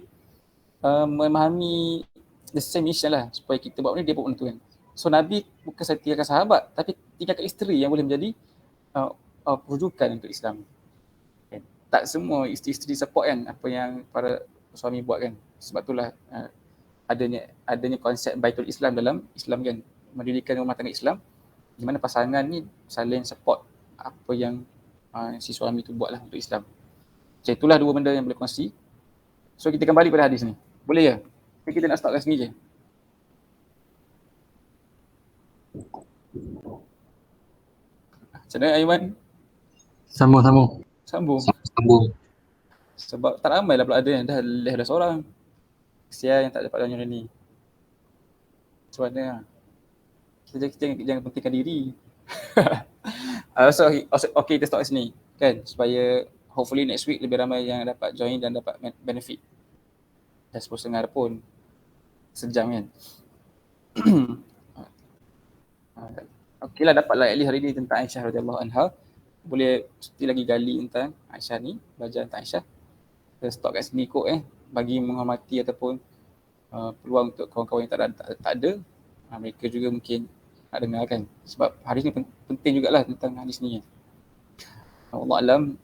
memahami the same mission lah supaya kita buat ni dia buat benda tu kan. So Nabi bukan saja tinggalkan sahabat, tapi tinggalkan isteri yang boleh menjadi rujukan untuk Islam. Okay. Tak semua isteri-isteri support kan apa yang para suami buat kan. Sebab itulah adanya konsep Baitul Islam dalam Islam kan, mendirikan rumah tangga Islam di mana pasangan ni saling support apa yang si suami tu buatlah untuk Islam. Macam itulah dua benda yang boleh kongsi. So kita kembali pada hadis ni. Boleh ya? Kita nak start kat sini je. Macam mana Aiman? Sambung. Sambung. Sebab tak ramai lah pula ada yang dah seorang. Kesian yang tak dapat dalam ni. Macam mana? Kita jangan pentingkan diri. So, okay, kita start kat sini. Kan? Supaya hopefully next week lebih ramai yang dapat join dan dapat benefit. Dah 10.30 pun. Sejam kan? Okay lah, dapatlah at least hari ni tentang Aisyah radhiyallahu anha. Boleh mesti lagi gali tentang Aisyah ni, belajar tentang Aisyah. Kita stop kat sini kot bagi menghormati ataupun peluang untuk kawan-kawan yang tak ada, mereka juga mungkin nak dengar kan. Sebab hadis ni penting jugalah tentang hadis ni. Allah Alam.